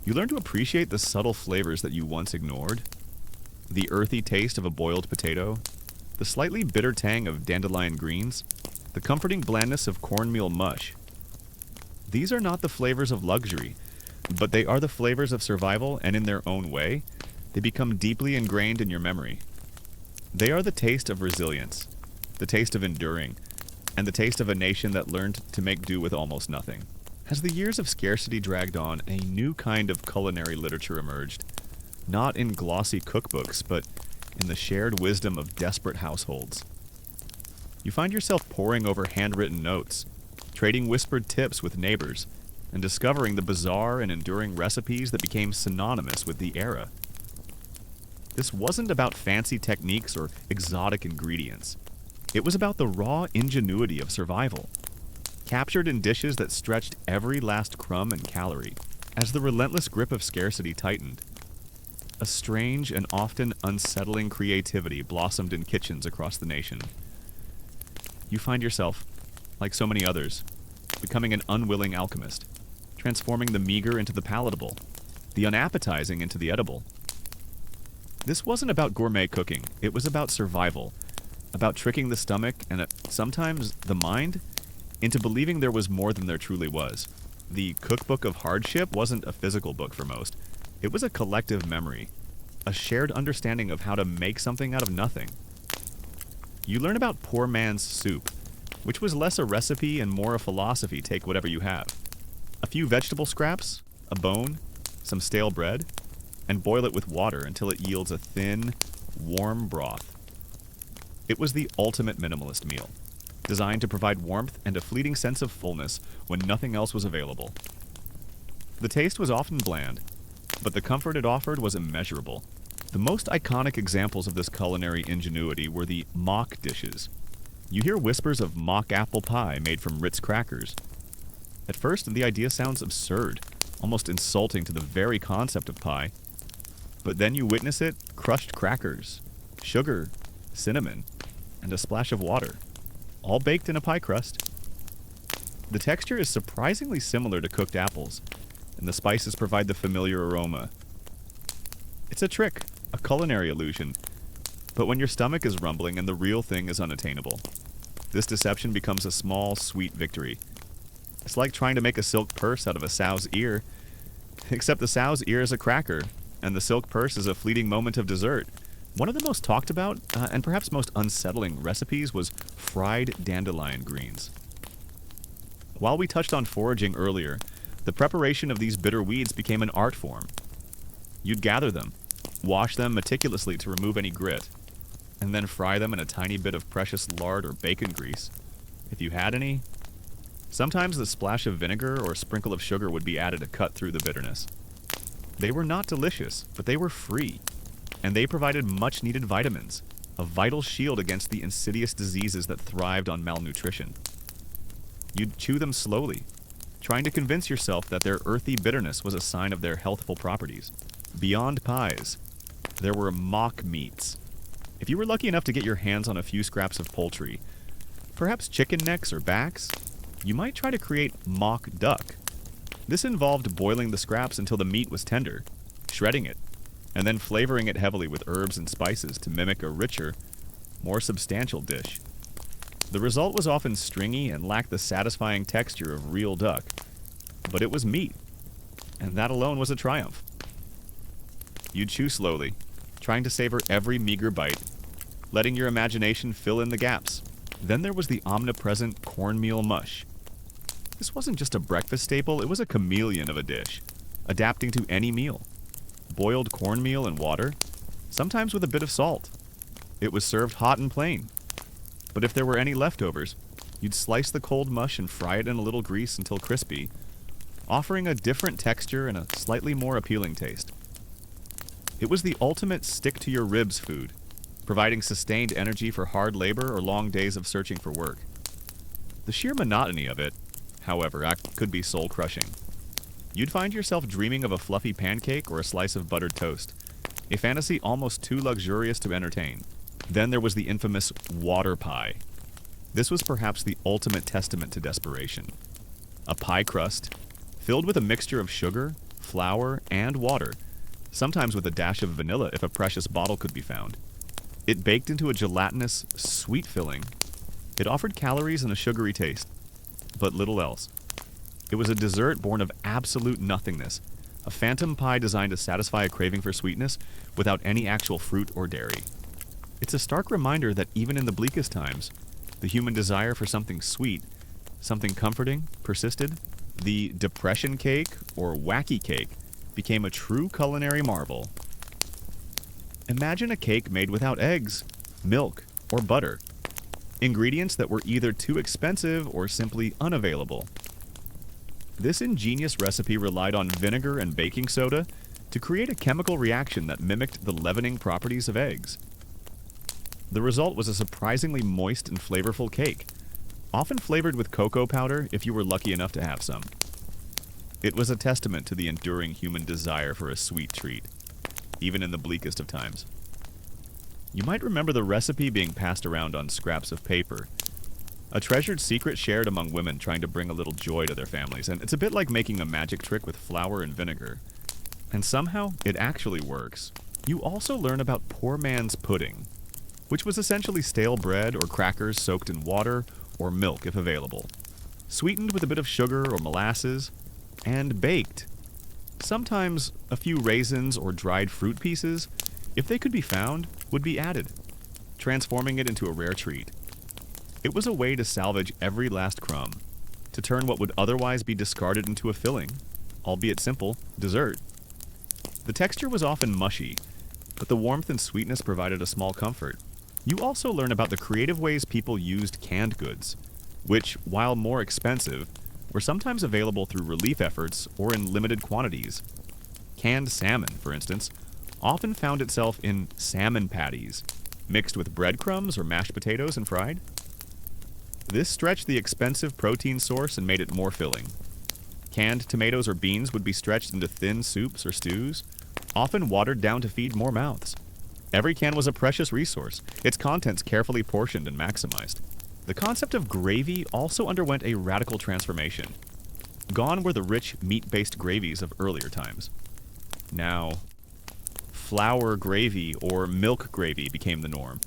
You learn to appreciate the subtle flavors that you once ignored, the earthy taste of a boiled potato, the slightly bitter tang of dandelion greens, the comforting blandness of cornmeal mush. These are not the flavors of luxury, but they are the flavors of survival, and in their own way, they become deeply ingrained in your memory. They are the taste of resilience, the taste of enduring, and the taste of a nation that learned to make do with almost nothing. As the years of scarcity dragged on, a new kind of culinary literature emerged, not in glossy cookbooks, but in the shared wisdom of desperate households. You find yourself poring over handwritten notes, trading whispered tips with neighbors, and discovering the bizarre and enduring recipes that became synonymous with the era. This wasn't about fancy techniques or exotic ingredients. It was about the raw ingenuity of survival, captured in dishes that stretched every last crumb and calorie. As the relentless grip of scarcity tightened, a strange and often unsettling creativity blossomed in kitchens across the nation. You find yourself, like so many others, becoming an unwilling alchemist, transforming the meager into the palatable, the unappetizing into the edible. This wasn't about gourmet cooking, it was about survival, about tricking the stomach and sometimes the mind into believing there was more than there truly was. The cookbook of hardship wasn't a physical book for most. It was a collective memory, a shared understanding of how to make something out of nothing. You learn about poor man's soup, which was less a recipe and more a philosophy, take whatever you have. A few vegetable scraps, a bone, some stale bread, and boil it with water until it yields a thin, warm broth. It was the ultimate minimalist meal, designed to provide warmth and a fleeting sense of fullness when nothing else was available. The taste was often bland, but the comfort it offered was immeasurable. The most iconic examples of this culinary ingenuity were the mock dishes. You hear whispers of mock apple pie made from Ritz crackers. At first, the idea sounds absurd, almost insulting to the very concept of pie. But then you witness it: crushed crackers, sugar, cinnamon, and a splash of water, all baked in a pie crust. The texture is surprisingly similar to cooked apples, and the spices provide the familiar aroma. It's a trick, a culinary illusion, but when your stomach is rumbling and the real thing is unattainable, this deception becomes a small, sweet victory. It's like trying to make a silk purse out of a sow's ear, except the sow's ear is a cracker, and the silk purse is a fleeting moment of dessert. One of the most talked about, and perhaps most unsettling recipes was fried dandelion greens. While we touched on foraging earlier, the preparation of these bitter weeds became an art form. You'd gather them, wash them meticulously to remove any grit, and then fry them in a tiny bit of precious lard or bacon grease, if you had any. Sometimes a splash of vinegar or a sprinkle of sugar would be added to cut through the bitterness. They were not delicious, but they were free, and they provided much-needed vitamins, a vital shield against the insidious diseases that thrived on malnutrition. You'd chew them slowly, trying to convince yourself that their earthy bitterness was a sign of their healthful properties. Beyond pies, there were mock meats. If you were lucky enough to get your hands on a few scraps of poultry, perhaps chicken necks or backs, you might try to create mock duck. This involved boiling the scraps until the meat was tender, shredding it, and then flavoring it heavily with herbs and spices to mimic a richer, more substantial dish. The result was often stringy and lacked the satisfying texture of real duck, but it was meat, and that alone was a triumph. You'd chew slowly, trying to savor every meager bite, letting your imagination fill in the gaps. Then there was the omnipresent cornmeal mush. This wasn't just a breakfast staple, it was a chameleon of a dish, adapting to any meal. Boiled cornmeal and water, sometimes with a bit of salt. It was served hot and plain. But if there were any leftovers, You'd slice the cold mush and fry it in a little grease until crispy, offering a different texture and a slightly more appealing taste. It was the ultimate stick-to-your-ribs food, providing sustained energy for hard labor or long days of searching for work. The sheer monotony of it, however, could be soul-crushing. You'd find yourself dreaming of a fluffy pancake or a slice of buttered toast, a fantasy almost too luxurious to entertain. Then there was the infamous water pie. This was perhaps the ultimate testament to desperation. A pie crust, filled with a mixture of sugar, flour, and water, sometimes with a dash of vanilla if a precious bottle could be found. It baked into a gelatinous, sweet filling. It offered calories and a sugary taste, but little else. It was a dessert born of absolute nothingness, a phantom pie designed to satisfy a craving for sweetness without any actual fruit or dairy. It's a stark reminder that even in the bleakest times, the human desire for something sweet, something comforting, persisted. The depression cake, or wacky cake, became a true culinary marvel. Imagine a cake made without eggs, milk, or butter, ingredients that were either too expensive or simply unavailable. This ingenious recipe relied on vinegar and baking soda to create a chemical reaction that mimicked the leavening properties of eggs. The result was a surprisingly moist and flavorful cake, often flavored with cocoa powder if you were lucky enough to have some. It was a testament to the enduring human desire for a sweet treat, even in the bleakest of times. You might remember the recipe being passed around on scraps of paper, a treasured secret shared among women trying to bring a little joy to their families, and it's a bit like making a magic trick with flour and vinegar. And somehow, it actually works. You also learn about poor man's pudding, which was essentially stale bread or crackers soaked in water or milk if available, sweetened with a bit of sugar or molasses, and baked. Sometimes a few raisins or dried fruit pieces, if they could be found, would be added, transforming it into a rare treat. It was a way to salvage every last crumb, to turn what would otherwise be discarded into a filling, albeit simple, dessert. The texture was often mushy, but the warmth and sweetness provided a small comfort. You also learn about the creative ways people used canned goods, which, while more expensive, were sometimes available through relief efforts or in limited quantities. Canned salmon, for instance, often found itself in salmon patties, mixed with breadcrumbs or mashed potatoes and fried. This stretched the expensive protein source and made it more filling. Canned tomatoes or beans would be stretched into thin soups or stews, often watered down to feed more mouths. Every can was a precious resource, its contents carefully portioned and maximized. The concept of gravy also underwent a radical transformation. Gone were the rich, meat-based gravies of earlier times. Now, flour gravy or milk gravy became the norm.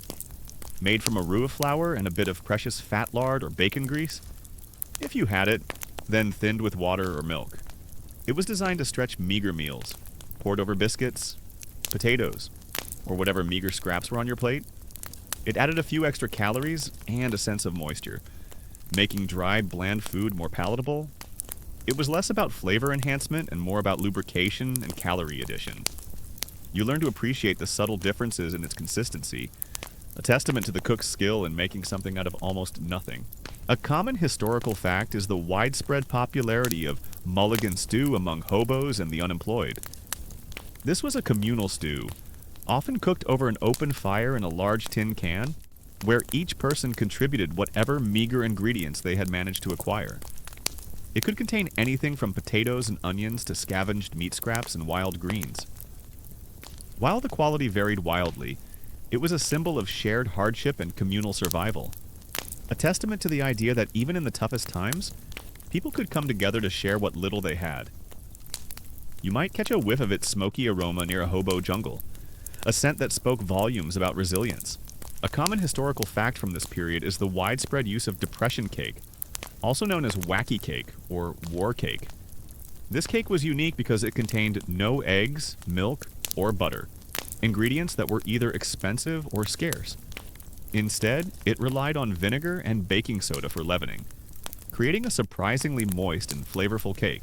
Made from a roux of flour and a bit of precious fat lard or bacon grease, if you had it, then thinned with water or milk. It was designed to stretch meager meals, poured over biscuits, potatoes, or whatever meager scraps were on your plate. It added a few extra calories and a sense of moisture, making dry, bland food more palatable. It was less about flavor enhancement and more about lubrication and calorie addition. You learn to appreciate the subtle differences in its consistency, a testament to the cook's skill in making something out of almost nothing. A common historical fact is the widespread popularity of mulligan stew among hobos and the unemployed. This was a communal stew, often cooked over an open fire in a large tin can, where each person contributed whatever meager ingredients they had managed to acquire. It could contain anything from potatoes and onions to scavenged meat scraps and wild greens. While the quality varied wildly, it was a symbol of shared hardship and communal survival, a testament to the idea that even in the toughest times, people could come together to share what little they had. You might catch a whiff of its smoky aroma near a hobo jungle, a scent that spoke volumes about resilience. A common historical fact from this period is the widespread use of depression cake, also known as wacky cake or war cake. This cake was unique because it contained no eggs, milk, or butter, ingredients that were either expensive or scarce. Instead, it relied on vinegar and baking soda for leavening, creating a surprisingly moist and flavorful cake.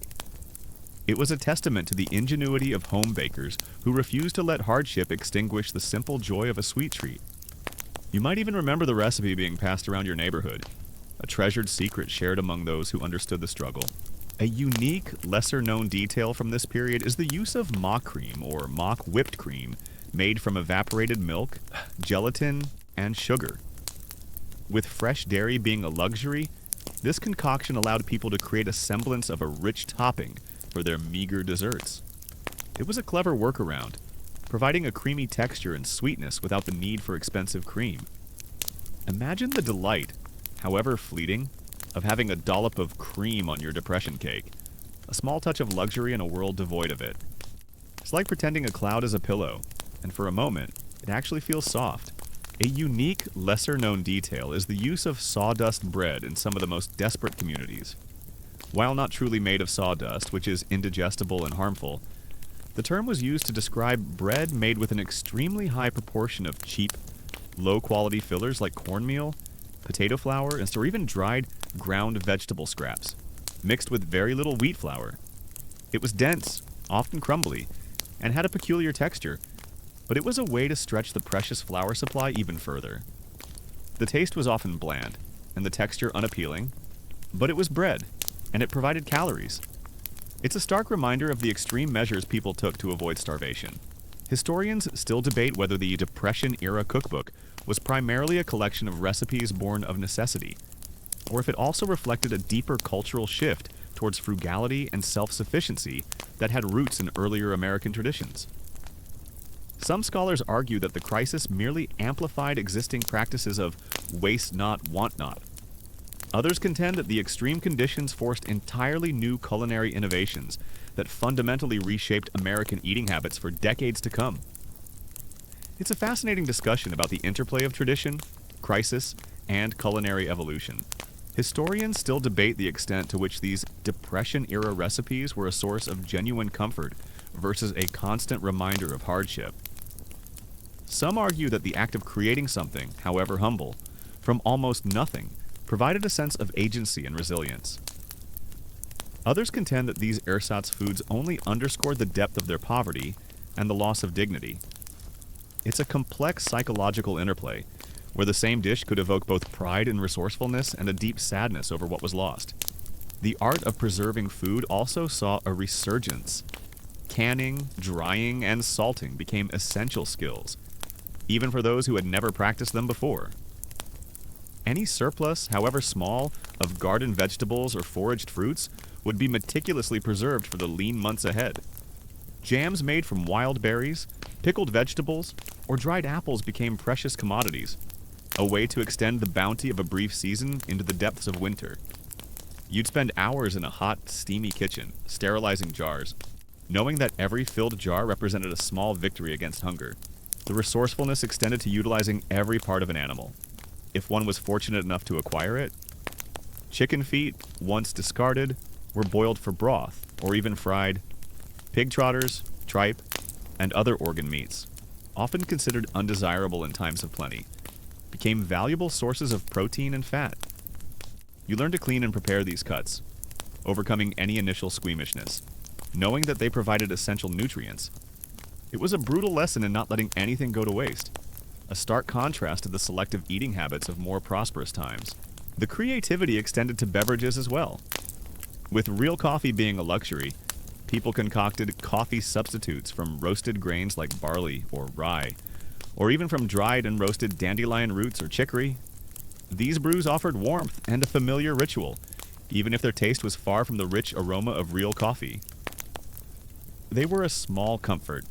It was a testament to the ingenuity of home bakers who refused to let hardship extinguish the simple joy of a sweet treat. You might even remember the recipe being passed around your neighborhood, a treasured secret shared among those who understood the struggle. A unique, lesser-known detail from this period is the use of mock cream or mock whipped cream made from evaporated milk, gelatin, and sugar. With fresh dairy being a luxury, this concoction allowed people to create a semblance of a rich topping for their meager desserts. It was a clever workaround, providing a creamy texture and sweetness without the need for expensive cream. Imagine the delight, however fleeting, of having a dollop of cream on your depression cake, a small touch of luxury in a world devoid of it. It's like pretending a cloud is a pillow, and for a moment, it actually feels soft. A unique, lesser-known detail is the use of sawdust bread in some of the most desperate communities. While not truly made of sawdust, which is indigestible and harmful, the term was used to describe bread made with an extremely high proportion of cheap, low-quality fillers like cornmeal, potato flour, or even dried ground vegetable scraps, mixed with very little wheat flour. It was dense, often crumbly, and had a peculiar texture, but it was a way to stretch the precious flour supply even further. The taste was often bland, and the texture unappealing, but it was bread, and it provided calories. It's a stark reminder of the extreme measures people took to avoid starvation. Historians still debate whether the Depression-era cookbook was primarily a collection of recipes born of necessity, or if it also reflected a deeper cultural shift towards frugality and self-sufficiency that had roots in earlier American traditions. Some scholars argue that the crisis merely amplified existing practices of waste not, want not. Others contend that the extreme conditions forced entirely new culinary innovations that fundamentally reshaped American eating habits for decades to come. It's a fascinating discussion about the interplay of tradition, crisis, and culinary evolution. Historians still debate the extent to which these Depression-era recipes were a source of genuine comfort versus a constant reminder of hardship. Some argue that the act of creating something, however humble, from almost nothing, provided a sense of agency and resilience. Others contend that these ersatz foods only underscored the depth of their poverty and the loss of dignity. It's a complex psychological interplay, where the same dish could evoke both pride and resourcefulness and a deep sadness over what was lost. The art of preserving food also saw a resurgence. Canning, drying, and salting became essential skills, even for those who had never practiced them before. Any surplus, however small, of garden vegetables or foraged fruits would be meticulously preserved for the lean months ahead. Jams made from wild berries, pickled vegetables, or dried apples became precious commodities, a way to extend the bounty of a brief season into the depths of winter. You'd spend hours in a hot, steamy kitchen, sterilizing jars, knowing that every filled jar represented a small victory against hunger. The resourcefulness extended to utilizing every part of an animal, if one was fortunate enough to acquire it. Chicken feet, once discarded, were boiled for broth, or even fried. Pig trotters, tripe, and other organ meats, often considered undesirable in times of plenty, became valuable sources of protein and fat. You learn to clean and prepare these cuts, overcoming any initial squeamishness, knowing that they provided essential nutrients. It was a brutal lesson in not letting anything go to waste, a stark contrast to the selective eating habits of more prosperous times. The creativity extended to beverages as well. With real coffee being a luxury, people concocted coffee substitutes from roasted grains like barley or rye, or even from dried and roasted dandelion roots or chicory. These brews offered warmth and a familiar ritual, even if their taste was far from the rich aroma of real coffee. They were a small comfort,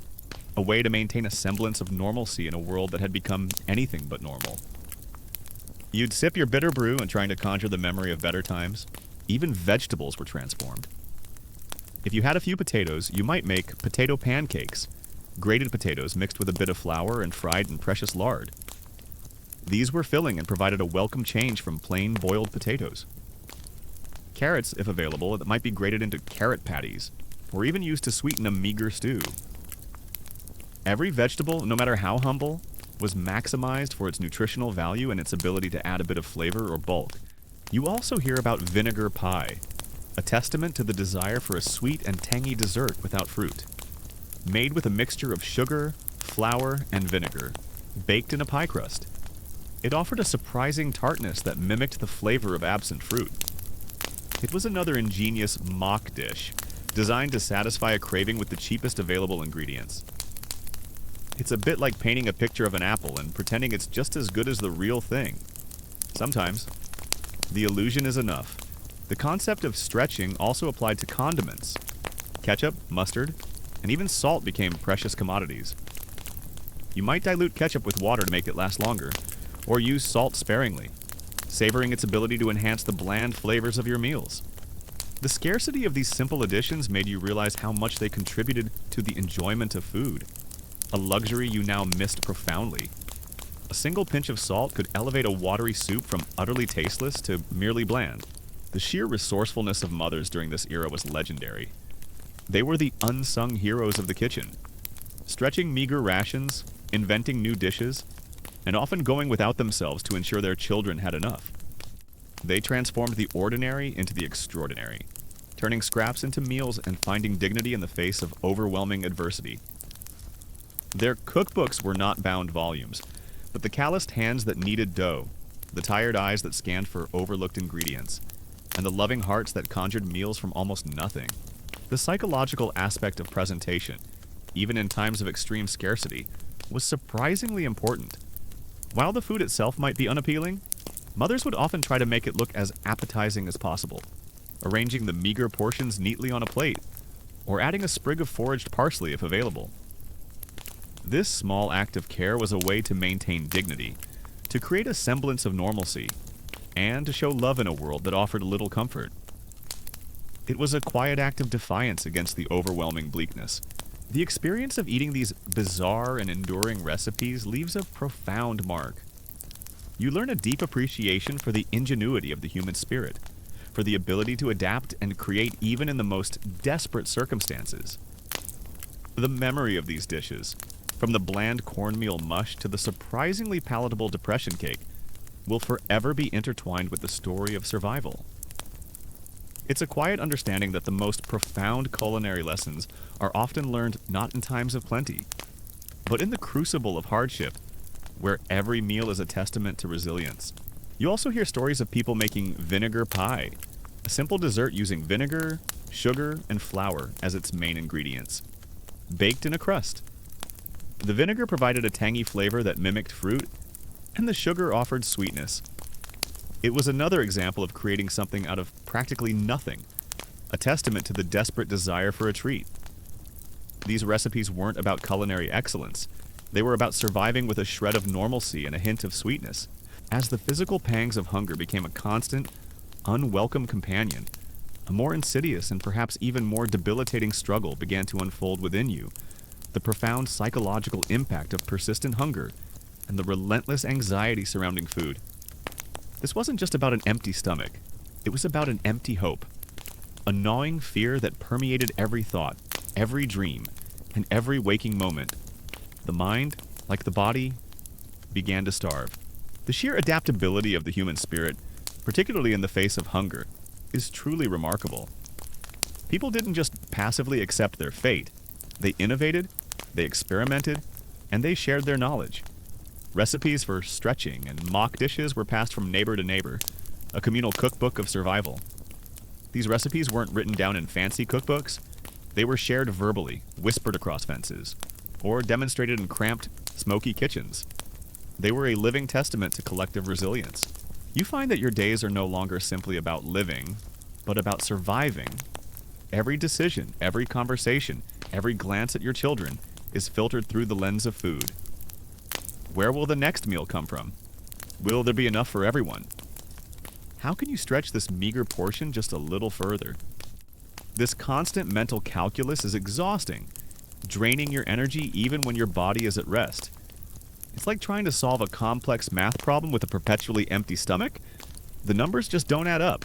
a way to maintain a semblance of normalcy in a world that had become anything but normal. You'd sip your bitter brew in trying to conjure the memory of better times. Even vegetables were transformed. If you had a few potatoes, you might make potato pancakes, grated potatoes mixed with a bit of flour and fried in precious lard. These were filling and provided a welcome change from plain boiled potatoes. Carrots, if available, that might be grated into carrot patties, or even used to sweeten a meager stew. Every vegetable, no matter how humble, was maximized for its nutritional value and its ability to add a bit of flavor or bulk. You also hear about vinegar pie, a testament to the desire for a sweet and tangy dessert without fruit. Made with a mixture of sugar, flour, and vinegar, baked in a pie crust. It offered a surprising tartness that mimicked the flavor of absent fruit. It was another ingenious mock dish, designed to satisfy a craving with the cheapest available ingredients. It's a bit like painting a picture of an apple and pretending it's just as good as the real thing. Sometimes, the illusion is enough. The concept of stretching also applied to condiments. Ketchup, mustard, and even salt became precious commodities. You might dilute ketchup with water to make it last longer, or use salt sparingly, savoring its ability to enhance the bland flavors of your meals. The scarcity of these simple additions made you realize how much they contributed to the enjoyment of food, a luxury you now missed profoundly. A single pinch of salt could elevate a watery soup from utterly tasteless to merely bland. The sheer resourcefulness of mothers during this era was legendary. They were the unsung heroes of the kitchen, stretching meager rations, inventing new dishes, and often going without themselves to ensure their children had enough. They transformed the ordinary into the extraordinary, turning scraps into meals and finding dignity in the face of overwhelming adversity. Their cookbooks were not bound volumes, but the calloused hands that kneaded dough, the tired eyes that scanned for overlooked ingredients, and the loving hearts that conjured meals from almost nothing. The psychological aspect of presentation, even in times of extreme scarcity, was surprisingly important. While the food itself might be unappealing, mothers would often try to make it look as appetizing as possible, arranging the meager portions neatly on a plate, or adding a sprig of foraged parsley if available. This small act of care was a way to maintain dignity, to create a semblance of normalcy, and to show love in a world that offered little comfort. It was a quiet act of defiance against the overwhelming bleakness. The experience of eating these bizarre and enduring recipes leaves a profound mark. You learn a deep appreciation for the ingenuity of the human spirit, for the ability to adapt and create even in the most desperate circumstances. The memory of these dishes, from the bland cornmeal mush to the surprisingly palatable depression cake, will forever be intertwined with the story of survival. It's a quiet understanding that the most profound culinary lessons are often learned not in times of plenty, but in the crucible of hardship, where every meal is a testament to resilience. You also hear stories of people making vinegar pie, a simple dessert using vinegar, sugar, and flour as its main ingredients, baked in a crust. The vinegar provided a tangy flavor that mimicked fruit, and the sugar offered sweetness. It was another example of creating something out of practically nothing, a testament to the desperate desire for a treat. These recipes weren't about culinary excellence. They were about surviving with a shred of normalcy and a hint of sweetness. As the physical pangs of hunger became a constant, unwelcome companion, a more insidious and perhaps even more debilitating struggle began to unfold within you. The profound psychological impact of persistent hunger and the relentless anxiety surrounding food. This wasn't just about an empty stomach. It was about an empty hope. A gnawing fear that permeated every thought, every dream, and every waking moment. The mind, like the body, began to starve. The sheer adaptability of the human spirit, particularly in the face of hunger, is truly remarkable. People didn't just passively accept their fate. They innovated, they experimented, and they shared their knowledge. Recipes for stretching and mock dishes were passed from neighbor to neighbor, a communal cookbook of survival. These recipes weren't written down in fancy cookbooks. They were shared verbally, whispered across fences, or demonstrated in cramped, smoky kitchens. They were a living testament to collective resilience. You find that your days are no longer simply about living, but about surviving. Every decision, every conversation, every glance at your children is filtered through the lens of food. Where will the next meal come from? Will there be enough for everyone? How can you stretch this meager portion just a little further? This constant mental calculus is exhausting, draining your energy even when your body is at rest. It's like trying to solve a complex math problem with a perpetually empty stomach. The numbers just don't add up.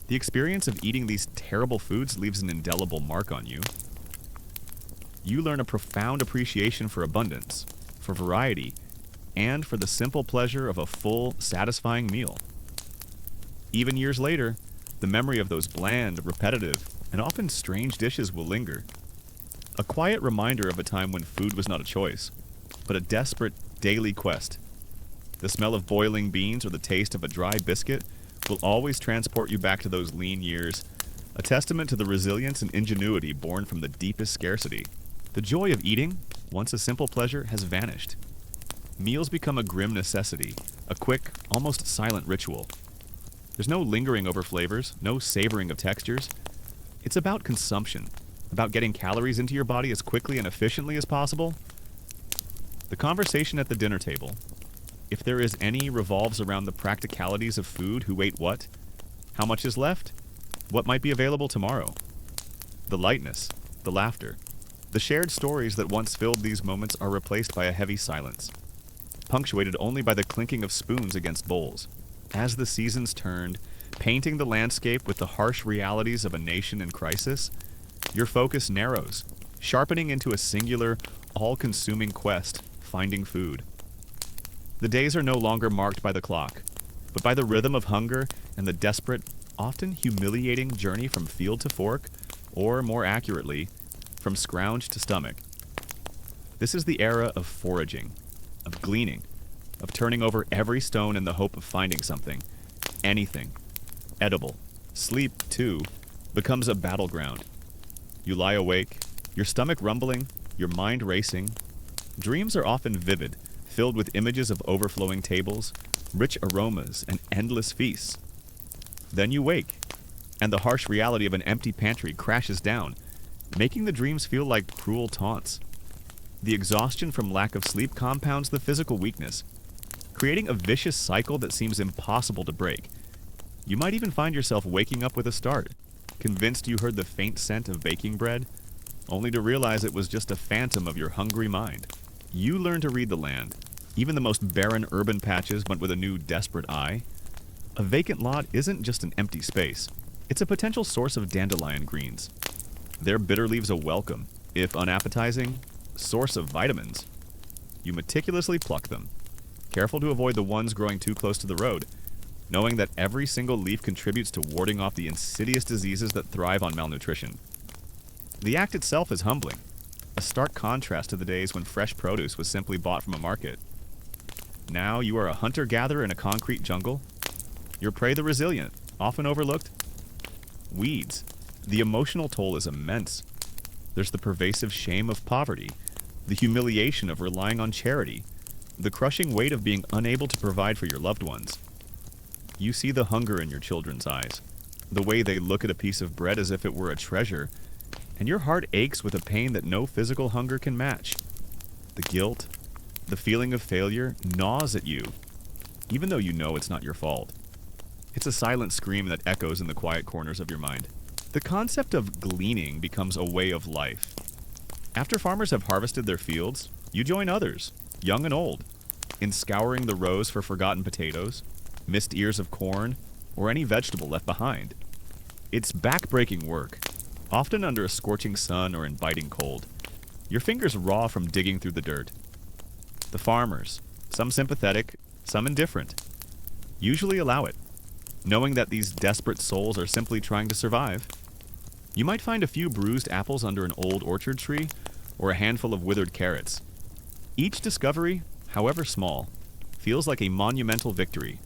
The experience of eating these terrible foods leaves an indelible mark on you. You learn a profound appreciation for abundance, for variety, and for the simple pleasure of a full, satisfying meal. Even years later, the memory of those bland, repetitive, and often strange dishes will linger. A quiet reminder of a time when food was not a choice, but a desperate, daily quest. The smell of boiling beans or the taste of a dry biscuit will always transport you back to those lean years, a testament to the resilience and ingenuity born from the deepest scarcity. The joy of eating, once a simple pleasure, has vanished. Meals become a grim necessity, a quick, almost silent ritual. There's no lingering over flavors, no savoring of textures. It's about consumption, about getting calories into your body as quickly and efficiently as possible. The conversation at the dinner table, if there is any, revolves around the practicalities of food, who ate what, how much is left, what might be available tomorrow. The lightness, the laughter, the shared stories that once filled these moments are replaced by a heavy silence, punctuated only by the clinking of spoons against bowls. As the seasons turned, painting the landscape with the harsh realities of a nation in crisis, your focus narrows, sharpening into a singular, all-consuming quest, finding food. The days are no longer marked by the clock, but by the rhythm of hunger and the desperate, often humiliating journey from field to fork, or more accurately, from scrounge to stomach. This is the era of foraging, of gleaning, of turning over every stone in the hope of finding something, anything, edible. Sleep, too, becomes a battleground. You lie awake, your stomach rumbling, your mind racing. Dreams are often vivid, filled with images of overflowing tables, rich aromas, and endless feasts. Then you wake, and the harsh reality of an empty pantry crashes down, making the dreams feel like cruel taunts. The exhaustion from lack of sleep compounds the physical weakness, creating a vicious cycle that seems impossible to break. You might even find yourself waking up with a start, convinced you heard the faint scent of baking bread, only to realize it was just a phantom of your hungry mind. You learn to read the land, even the most barren urban patches, but with a new, desperate eye. A vacant lot isn't just an empty space. It's a potential source of dandelion greens. Their bitter leaves a welcome, if unappetizing, source of vitamins. You meticulously pluck them, careful to avoid the ones growing too close to the road, knowing that every single leaf contributes to warding off the insidious diseases that thrive on malnutrition. The act itself is humbling, a stark contrast to the days when fresh produce was simply bought from a market. Now you are a hunter-gatherer in a concrete jungle. Your prey the resilient, often overlooked. Weeds. The emotional toll is immense. There's the pervasive shame of poverty, the humiliation of relying on charity, the crushing weight of being unable to provide for your loved ones. You see the hunger in your children's eyes, the way they look at a piece of bread as if it were a treasure, and your heart aches with a pain that no physical hunger can match. The guilt, the feeling of failure gnaws at you, even though you know it's not your fault. It's a silent scream that echoes in the quiet corners of your mind. The concept of gleaning becomes a way of life. After farmers have harvested their fields, you join others, young and old, in scouring the rows for forgotten potatoes, missed ears of corn, or any vegetable left behind. It's back-breaking work, often under a scorching sun or in biting cold, your fingers raw from digging through the dirt. The farmers, some sympathetic, some indifferent, usually allow it, knowing that these desperate souls are simply trying to survive. You might find a few bruised apples under an old orchard tree, or a handful of withered carrots. Each discovery, however small, feels like a monumental victory,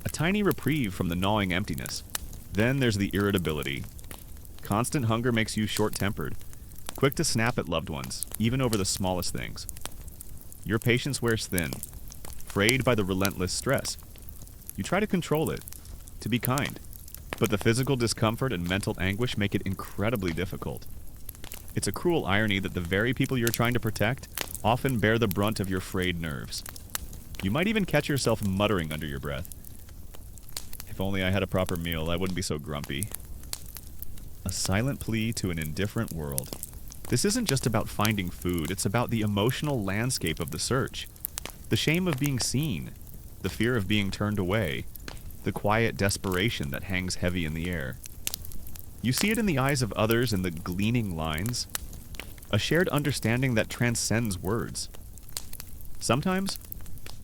a tiny reprieve from the gnawing emptiness. Then there's the irritability. Constant hunger makes you short-tempered, quick to snap at loved ones, even over the smallest things. Your patience wears thin, frayed by the relentless stress. You try to control it, to be kind, but the physical discomfort and mental anguish make it incredibly difficult. It's a cruel irony that the very people you're trying to protect often bear the brunt of your frayed nerves. You might even catch yourself muttering under your breath, "If only I had a proper meal, I wouldn't be so grumpy." A silent plea to an indifferent world. This isn't just about finding food, it's about the emotional landscape of the search. The shame of being seen, the fear of being turned away, the quiet desperation that hangs heavy in the air. You see it in the eyes of others in the gleaning lines, a shared understanding that transcends words. Sometimes,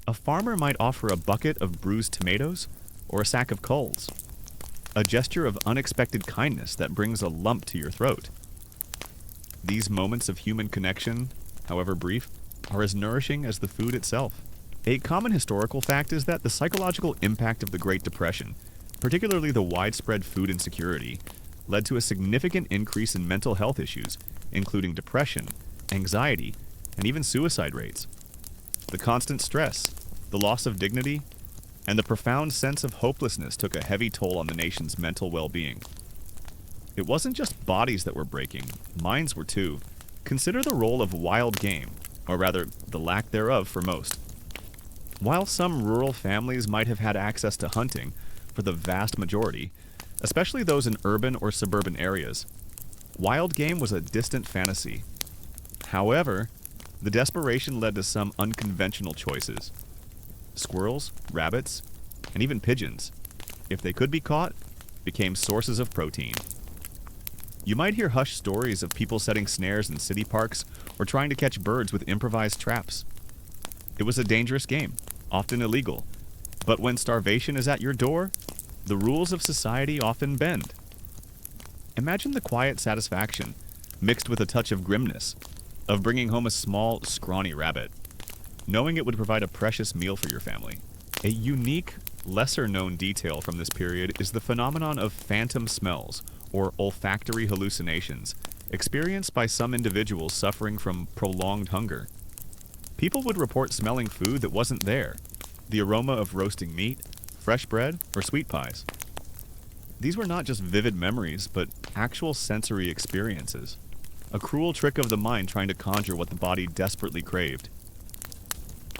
a farmer might offer a bucket of bruised tomatoes or a sack of coals, a gesture of unexpected kindness that brings a lump to your throat. These moments of human connection, however brief, are as nourishing as the food itself. A common historical fact is that the psychological impact of the Great Depression, particularly the widespread food insecurity, led to a significant increase in mental health issues, including depression, anxiety, and even suicide rates. The constant stress, the loss of dignity, and the profound sense of hopelessness took a heavy toll on the nation's mental well-being. It wasn't just bodies that were breaking, minds were too. Consider the role of wild game, or rather, the lack thereof for most. While some rural families might have had access to hunting, for the vast majority, especially those in urban or suburban areas, wild game was a distant fantasy. However, the desperation led to some unconventional choices. Squirrels, rabbits, and even pigeons, if they could be caught, became sources of protein. You might hear hushed stories of people setting snares in city parks or trying to catch birds with improvised traps. It was a dangerous game, often illegal, but when starvation is at your door, the rules of society often bend. Imagine the quiet satisfaction, mixed with a touch of grimness, of bringing home a small, scrawny rabbit, knowing it would provide a precious meal for your family. A unique, lesser-known detail from this period is the phenomenon of phantom smells, or olfactory hallucinations, experienced by some individuals suffering from prolonged hunger. People would report smelling food that wasn't there, the aroma of roasting meat, fresh bread, or sweet pies. These were not just vivid memories, but actual sensory experiences, a cruel trick of the mind trying to conjure what the body desperately craved.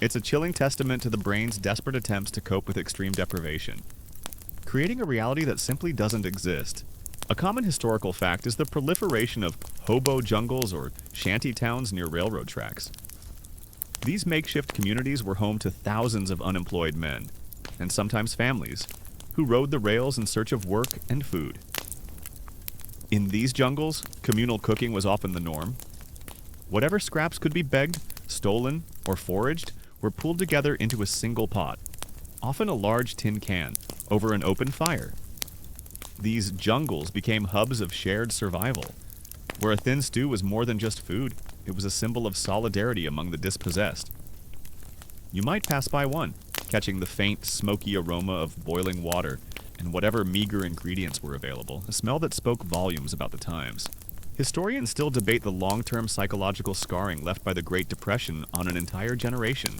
It's a chilling testament to the brain's desperate attempts to cope with extreme deprivation, creating a reality that simply doesn't exist. A common historical fact is the proliferation of hobo jungles or shanty towns near railroad tracks. These makeshift communities were home to thousands of unemployed men, and sometimes families, who rode the rails in search of work and food. In these jungles, communal cooking was often the norm. Whatever scraps could be begged, stolen, or foraged were pulled together into a single pot, often a large tin can, over an open fire. These jungles became hubs of shared survival, where a thin stew was more than just food, it was a symbol of solidarity among the dispossessed. You might pass by one, catching the faint, smoky aroma of boiling water and whatever meager ingredients were available, a smell that spoke volumes about the times. Historians still debate the long-term psychological scarring left by the Great Depression on an entire generation.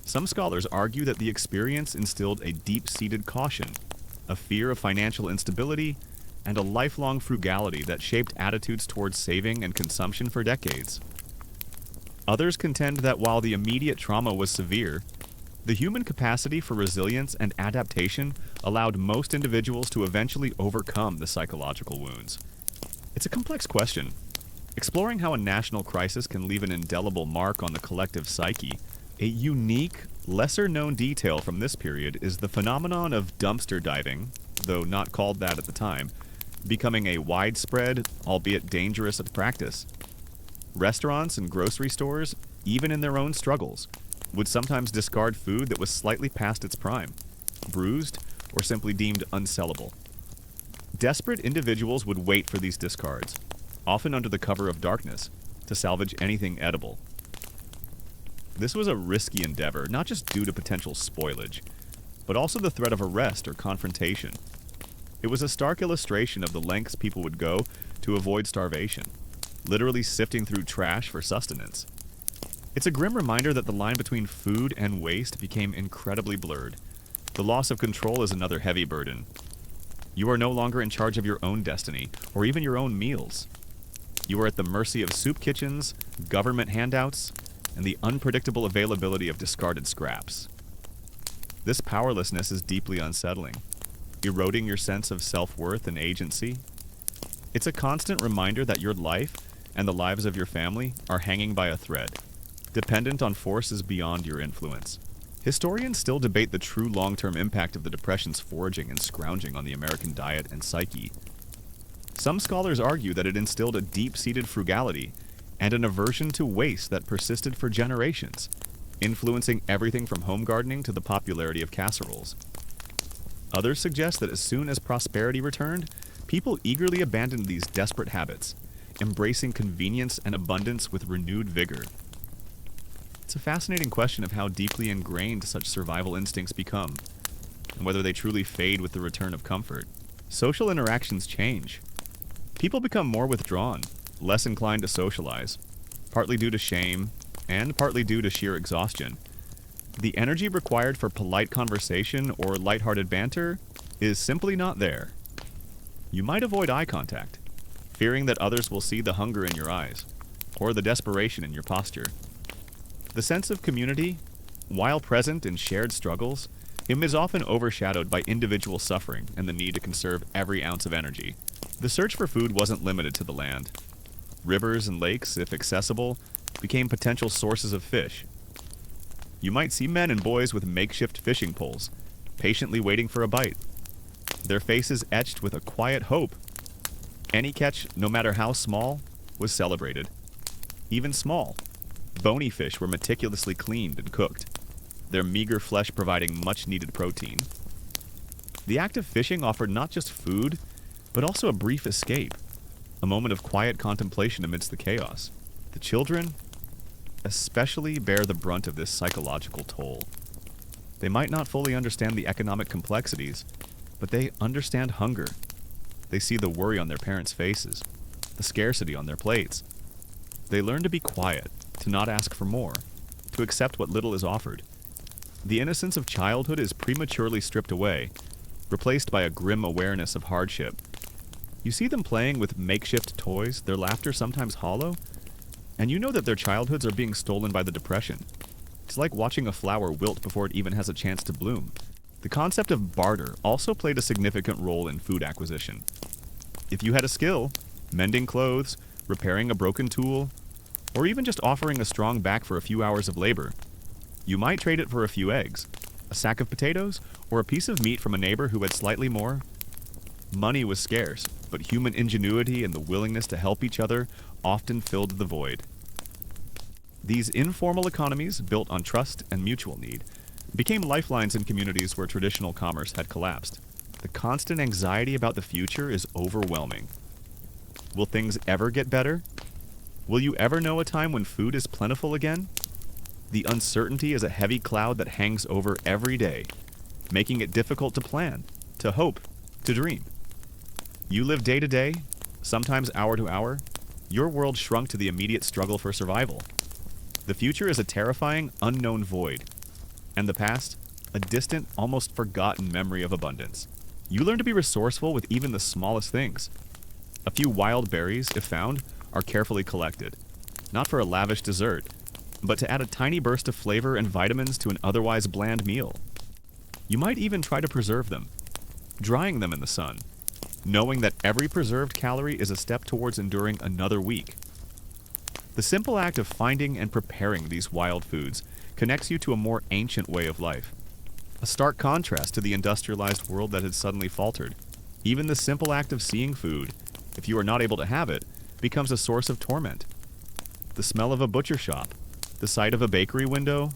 Some scholars argue that the experience instilled a deep-seated caution, a fear of financial instability, and a lifelong frugality that shaped attitudes towards saving and consumption for decades. Others contend that while the immediate trauma was severe, the human capacity for resilience and adaptation allowed most individuals to eventually overcome the psychological wounds. It's a complex question. Exploring how a national crisis can leave an indelible mark on the collective psyche, a unique, lesser-known detail from this period is the phenomenon of dumpster diving, though not called that at the time, becoming a widespread, albeit dangerous practice. Restaurants and grocery stores, even in their own struggles, would sometimes discard food that was slightly past its prime, bruised, or simply deemed unsellable. Desperate individuals would wait for these discards, often under the cover of darkness, to salvage anything edible. This was a risky endeavor, not just due to potential spoilage, but also the threat of arrest or confrontation. It was a stark illustration of the lengths people would go to avoid starvation, literally sifting through trash for sustenance. It's a grim reminder that the line between food and waste became incredibly blurred. The loss of control is another heavy burden. You are no longer in charge of your own destiny, or even your own meals. You are at the mercy of soup kitchens, government handouts, and the unpredictable availability of discarded scraps. This powerlessness is deeply unsettling, eroding your sense of self-worth and agency. It's a constant reminder that your life and the lives of your family are hanging by a thread, dependent on forces beyond your influence. Historians still debate the true long-term impact of the Depression's foraging and scrounging on the American diet and psyche. Some scholars argue that it instilled a deep-seated frugality and an aversion to waste that persisted for generations, influencing everything from home gardening to the popularity of casseroles. Others suggest that as soon as prosperity returned, people eagerly abandoned these desperate habits, embracing convenience and abundance with renewed vigor. It's a fascinating question of how deeply ingrained such survival instincts become, and whether they truly fade with the return of comfort. Social interactions change. People become more withdrawn, less inclined to socialize, partly due to shame, and partly due to sheer exhaustion. The energy required for polite conversation or lighthearted banter is simply not there. You might avoid eye contact, fearing that others will see the hunger in your eyes, or the desperation in your posture. The sense of community, while present in shared struggles, is often overshadowed by individual suffering and the need to conserve every ounce of energy. The search for food wasn't limited to the land. Rivers and lakes, if accessible, became potential sources of fish. You might see men and boys with makeshift fishing poles, patiently waiting for a bite, their faces etched with a quiet hope. Any catch, no matter how small, was celebrated. Even small, bony fish were meticulously cleaned and cooked, their meager flesh providing much-needed protein. The act of fishing offered not just food, but also a brief escape, a moment of quiet contemplation amidst the chaos. The children especially bear the brunt of this psychological toll. They might not fully understand the economic complexities, but they understand hunger. They see the worry on their parents' faces, the scarcity on their plates. They learn to be quiet, to not ask for more, to accept what little is offered. The innocence of childhood is prematurely stripped away, replaced by a grim awareness of hardship. You see them playing with makeshift toys, their laughter sometimes hollow, and you know that their childhoods are being stolen by the depression. It's like watching a flower wilt before it even has a chance to bloom. The concept of barter also played a significant role in food acquisition. If you had a skill, mending clothes, repairing a broken tool, or even just offering a strong back for a few hours of labor, you might trade it for a few eggs, a sack of potatoes, or a piece of meat from a neighbor who had slightly more. Money was scarce, but human ingenuity and the willingness to help each other often filled the void. These informal economies, built on trust and mutual need, became lifelines in communities where traditional commerce had collapsed. The constant anxiety about the future is overwhelming. Will things ever get better? Will you ever know a time when food is plentiful again? The uncertainty is a heavy cloud that hangs over every day, making it difficult to plan, to hope, to dream. You live day to day, sometimes hour to hour. Your world shrunk to the immediate struggle for survival. The future is a terrifying, unknown void, and the past, a distant, almost forgotten memory of abundance. You learn to be resourceful with even the smallest things. A few wild berries, if found, are carefully collected, not for a lavish dessert, but to add a tiny burst of flavor and vitamins to an otherwise bland meal. You might even try to preserve them, drying them in the sun, knowing that every preserved calorie is a step towards enduring another week. The simple act of finding and preparing these wild foods connects you to a more ancient way of life, a stark contrast to the industrialized world that had suddenly faltered. Even the simple act of seeing food, if you are not able to have it, becomes a source of torment. The smell of a butcher shop, the sight of a bakery window,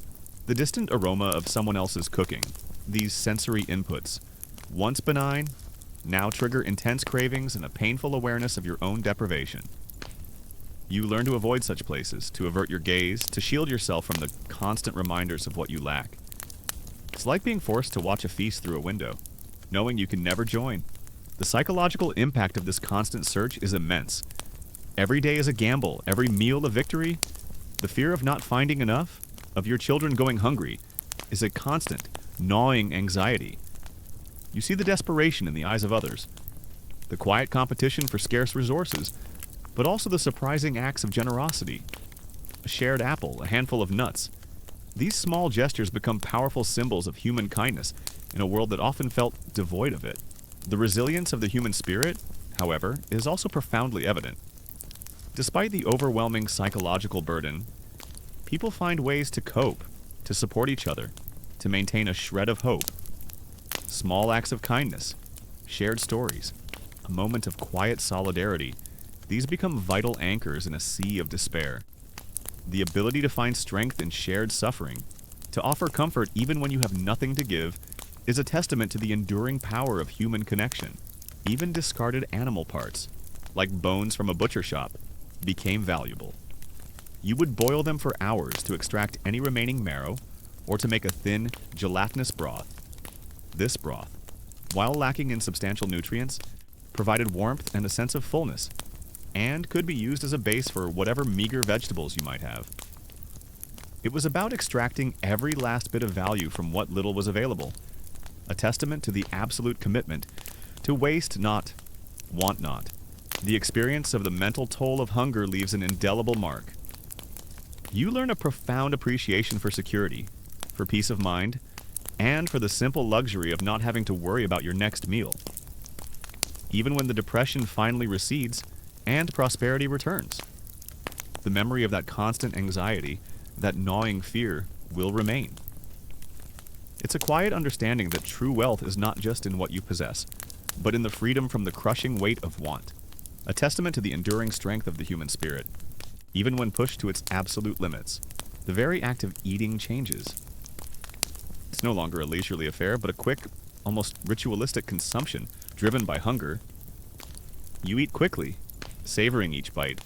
the distant aroma of someone else's cooking, these sensory inputs, once benign, now trigger intense cravings and a painful awareness of your own deprivation. You learn to avoid such places, to avert your gaze, to shield yourself from the constant reminders of what you lack. It's like being forced to watch a feast through a window, knowing you can never join. The psychological impact of this constant search is immense. Every day is a gamble, every meal a victory. The fear of not finding enough, of your children going hungry, is a constant, gnawing anxiety. You see the desperation in the eyes of others, the quiet competition for scarce resources, but also the surprising acts of generosity. A shared apple, a handful of nuts. These small gestures become powerful symbols of human kindness in a world that often felt devoid of it. The resilience of the human spirit, however, is also profoundly evident. Despite the overwhelming psychological burden, people find ways to cope, to support each other, to maintain a shred of hope. Small acts of kindness, shared stories, a moment of quiet solidarity, these become vital anchors in a sea of despair. The ability to find strength in shared suffering, to offer comfort even when you have nothing to give, is a testament to the enduring power of human connection. Even discarded animal parts, like bones from a butcher shop, became valuable. You would boil them for hours to extract any remaining marrow or to make a thin, gelatinous broth. This broth, while lacking in substantial nutrients, provided warmth and a sense of fullness, and could be used as a base for whatever meager vegetables you might have. It was about extracting every last bit of value from what little was available, a testament to the absolute commitment to waste not, want not. The experience of the mental toll of hunger leaves an indelible mark. You learn a profound appreciation for security, for peace of mind, and for the simple luxury of not having to worry about your next meal. Even when the depression finally recedes and prosperity returns, the memory of that constant anxiety, that gnawing fear, will remain. It's a quiet understanding that true wealth is not just in what you possess, but in the freedom from the crushing weight of want, a testament to the enduring strength of the human spirit. Even when pushed to its absolute limits, the very act of eating changes. It's no longer a leisurely affair, but a quick, almost ritualistic consumption driven by hunger. You eat quickly, savoring each bite,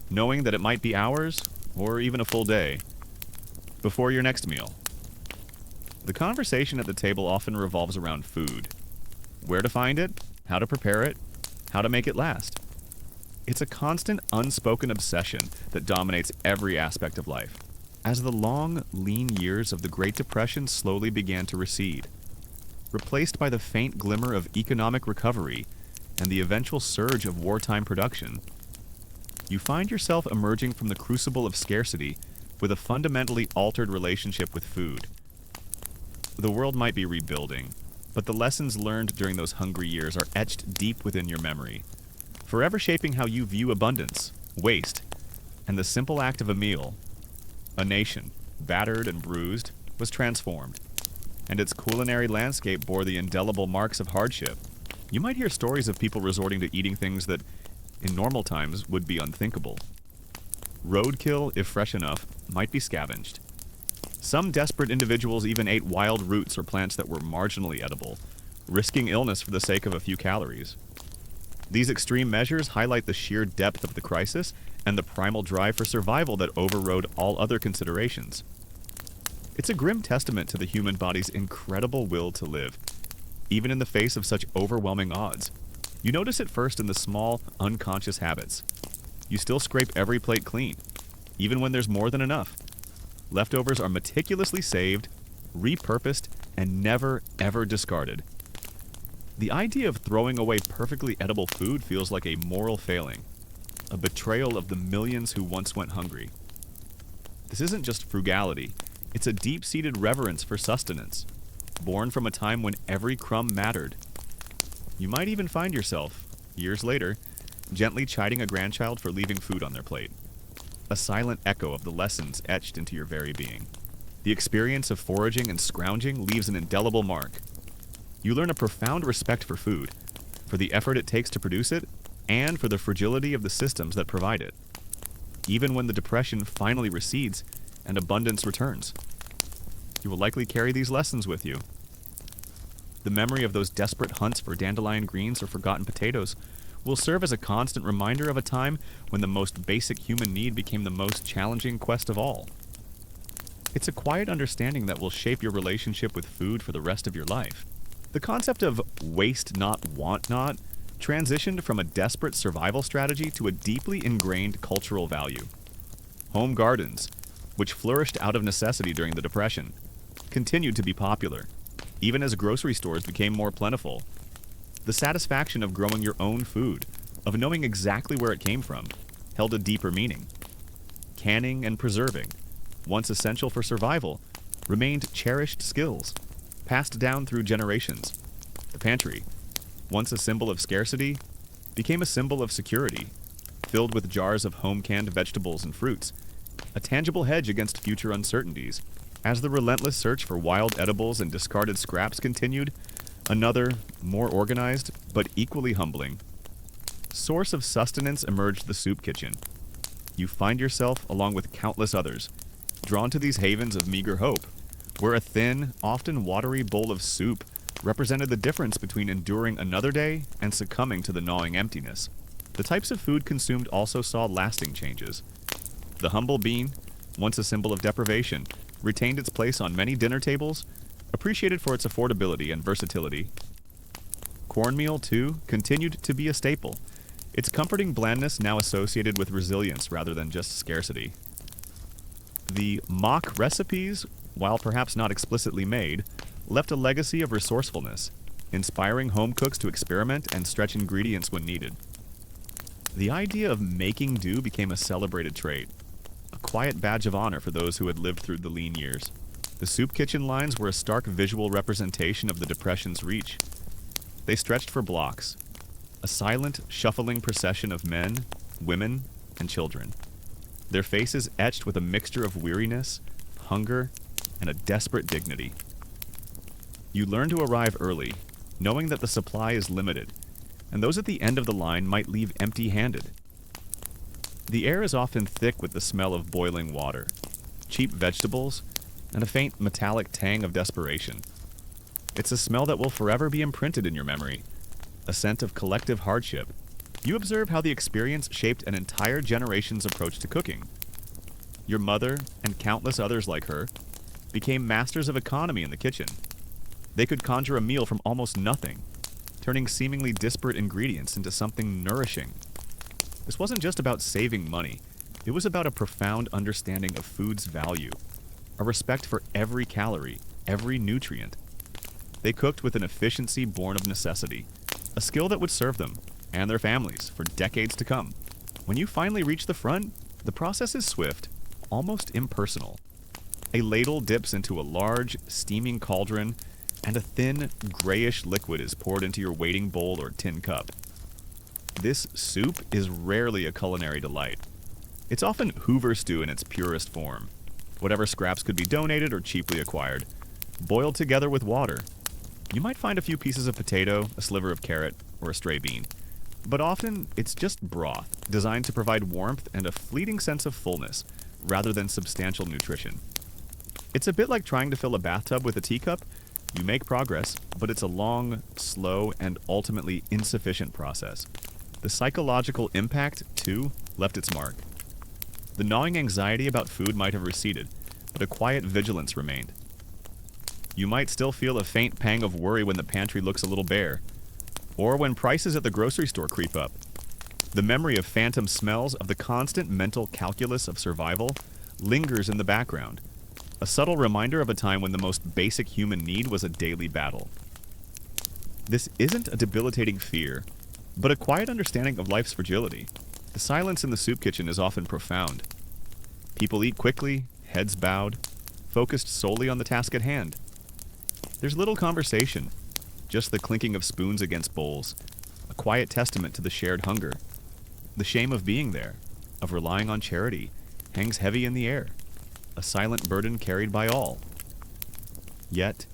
knowing that it might be hours or even a full day before your next meal. The conversation at the table often revolves around food. Where to find it, how to prepare it, how to make it last. It's a constant, unspoken obsession that dominates every aspect of life. As the long, lean years of the Great Depression slowly began to recede, replaced by the faint glimmer of economic recovery and the eventual surge of wartime production, you find yourself emerging from the crucible of scarcity with a fundamentally altered relationship with food. The world might be rebuilding, but the lessons learned during those hungry years are etched deep within your memory, forever shaping how you view abundance, waste, and the simple act of a meal. A nation, battered and bruised, was transformed, and its culinary landscape bore the indelible marks of hardship. You might hear stories of people resorting to eating things that, in normal times, would be unthinkable. Roadkill, if fresh enough, might be scavenged. Some desperate individuals even ate wild roots or plants that were marginally edible, risking illness for the sake of a few calories. These extreme measures highlight the sheer depth of the crisis and the primal drive for survival that overrode all other considerations. It's a grim testament to the human body's incredible will to live, even in the face of such overwhelming odds. You notice it first in the small, unconscious habits. You still scrape every plate clean, even when there's more than enough. Leftovers are meticulously saved, repurposed, and never, ever discarded. The idea of throwing away perfectly edible food feels like a moral failing, a betrayal of the millions who once went hungry. This isn't just frugality, it's a deep-seated reverence for sustenance, born from a time when every crumb mattered. You might even find yourself, years later, gently chiding a grandchild for leaving food on their plate, a silent echo of the lessons etched into your very being. The experience of foraging and scrounging leaves an indelible mark. You learn a profound respect for food, for the effort it takes to produce it, and for the fragility of the systems that provide it. Even when the depression finally recedes and abundance returns, you will likely carry these lessons with you. The memory of those desperate hunts for dandelion greens or forgotten potatoes will serve as a constant reminder of a time when the most basic human need became the most challenging quest of all. It's a quiet understanding that will shape your relationship with food for the rest of your life. The concept of waste not, want not transitioned from a desperate survival strategy to a deeply ingrained cultural value. Home gardens, which flourished out of necessity during the Depression, continued to be popular, even as grocery stores became more plentiful. The satisfaction of growing your own food, of knowing exactly where it came from, held a deeper meaning. Canning and preserving, once essential for survival, remained cherished skills, passed down through generations. The pantry, once a symbol of scarcity, became a symbol of security, filled with jars of home-canned vegetables and fruits, a tangible hedge against future uncertainties. As the relentless search for wild edibles and discarded scraps continued, another, more organized, but equally humbling, source of sustenance emerged: the soup kitchen. You find yourself, along with countless others, drawn to these havens of meager hope, where a thin, often watery bowl of soup represented the difference between enduring another day and succumbing to the gnawing emptiness. The types of food consumed also saw lasting changes. The humble bean, once a symbol of deprivation, retained its place on many dinner tables, appreciated for its affordability and versatility. Cornmeal, too, continued to be a staple, its comforting blandness now associated with resilience rather than just scarcity. The mock recipes, while perhaps not explicitly made, left a legacy of resourcefulness, inspiring home cooks to experiment and stretch ingredients when needed. The idea of making do became a celebrated trait, a quiet badge of honor for those who had lived through the lean years. The soup kitchen lines were a stark visual representation of the Depression's reach. They stretched for blocks, a silent, shuffling procession of men, women, and children, their faces etched with a mixture of weariness, hunger, and a desperate dignity. You learn to arrive early, knowing that the supply is limited, and those at the end of the line might leave empty-handed. The air is often thick with the smell of boiling water, cheap vegetables, and a faint metallic tang of desperation. It's a smell that will forever be imprinted in your memory, a scent of collective hardship. You observe how the experience shaped an entire generation's approach to cooking. Your mother, and countless others like her, became masters of economy in the kitchen. They could conjure a meal from almost nothing, turning seemingly disparate ingredients into something nourishing. This wasn't just about saving money. It was about a profound understanding of food's value, a respect for every calorie, every nutrient. They cooked with an efficiency born of necessity, a skill that would serve them and their families for decades to come. When you finally reach the front, the process is swift, almost impersonal. A ladle dips into a large, steaming cauldron, and a thin, grayish liquid is poured into your waiting bowl or tin cup. This soup is rarely a culinary delight. It's often Hoover stew in its purest form. Whatever scraps could be donated or cheaply acquired, boiled together with water. You might find a few pieces of potato, a sliver of carrot, or a stray bean. But often, it's just broth, designed to provide warmth and a fleeting sense of fullness, rather than substantial nutrition. It's a bit like trying to fill a bathtub with a teacup. You make progress, but it's a long, slow, and ultimately insufficient process. The psychological impact, too, left its mark. The gnawing anxiety about food might have receded, but a quiet vigilance remained. You might still feel a faint pang of worry when the pantry looks a little bare, or when prices at the grocery store creep up. The memory of phantom smells, of the constant mental calculus of survival, lingers in the background, a subtle reminder of a time when the most basic human need was a daily battle. This isn't a debilitating fear, but a quiet understanding of life's fragility. The silence in the soup kitchen is often profound. People eat quickly, heads bowed, focused solely on the task at hand. There's little conversation, just the clinking of spoons against bowls, a quiet testament to the shared hunger. The shame of being there, of relying on charity, hangs heavy in the air, a silent burden carried by all. Yet,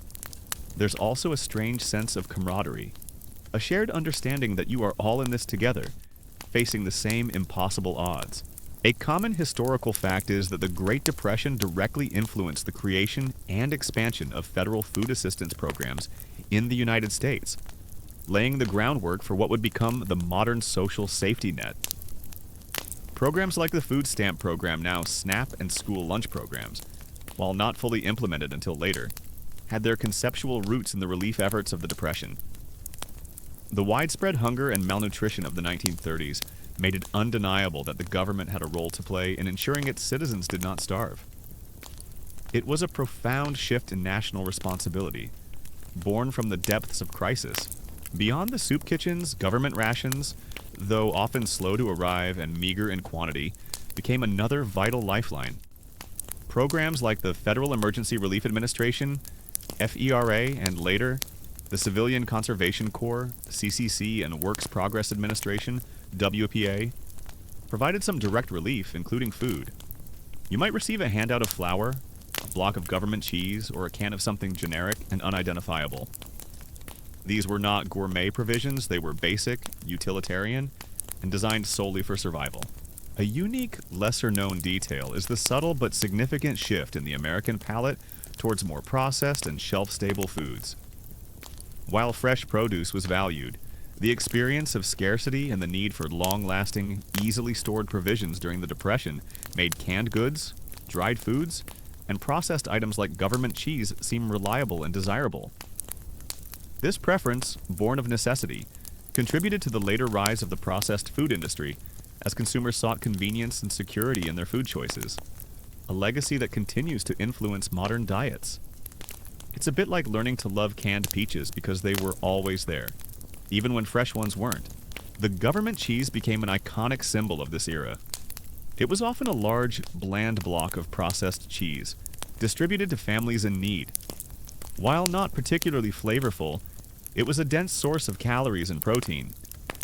there's also a strange sense of camaraderie, a shared understanding that you are all in this together, facing the same impossible odds. A common historical fact is that the Great Depression directly influenced the creation and expansion of federal food assistance programs in the United States, laying the groundwork for what would become the modern social safety net. Programs like the food stamp program, now SNAP, and school lunch programs, while not fully implemented until later, had their conceptual roots in the relief efforts of the Depression. The widespread hunger and malnutrition of the 1930s made it undeniable that the government had a role to play in ensuring its citizens did not starve. It was a profound shift in national responsibility, born from the depths of crisis. Beyond the soup kitchens, government rations, though often slow to arrive and meager in quantity, became another vital lifeline. Programs like the Federal Emergency Relief Administration, FERA, and later, the Civilian Conservation Corps, CCC, and Works Progress Administration, WPA, provided some direct relief, including food. You might receive a handout of flour, a block of government cheese, or a can of something generic and unidentifiable. These were not gourmet provisions, they were basic, utilitarian, and designed solely for survival. A unique, lesser-known detail is the subtle but significant shift in the American palate towards more processed and shelf-stable foods. While fresh produce was valued, The experience of scarcity and the need for long-lasting, easily stored provisions during the Depression made canned goods, dried foods, and processed items like government cheese seem reliable and desirable. This preference, born of necessity, contributed to the later rise of the processed food industry as consumers sought convenience and security in their food choices, a legacy that continues to influence modern diets. It's a bit like learning to love canned peaches because they were always there, even when fresh ones weren't. The government cheese became an iconic symbol of this era. It was often a large, bland block of processed cheese, distributed to families in need. While not particularly flavorful, it was a dense source of calories and protein,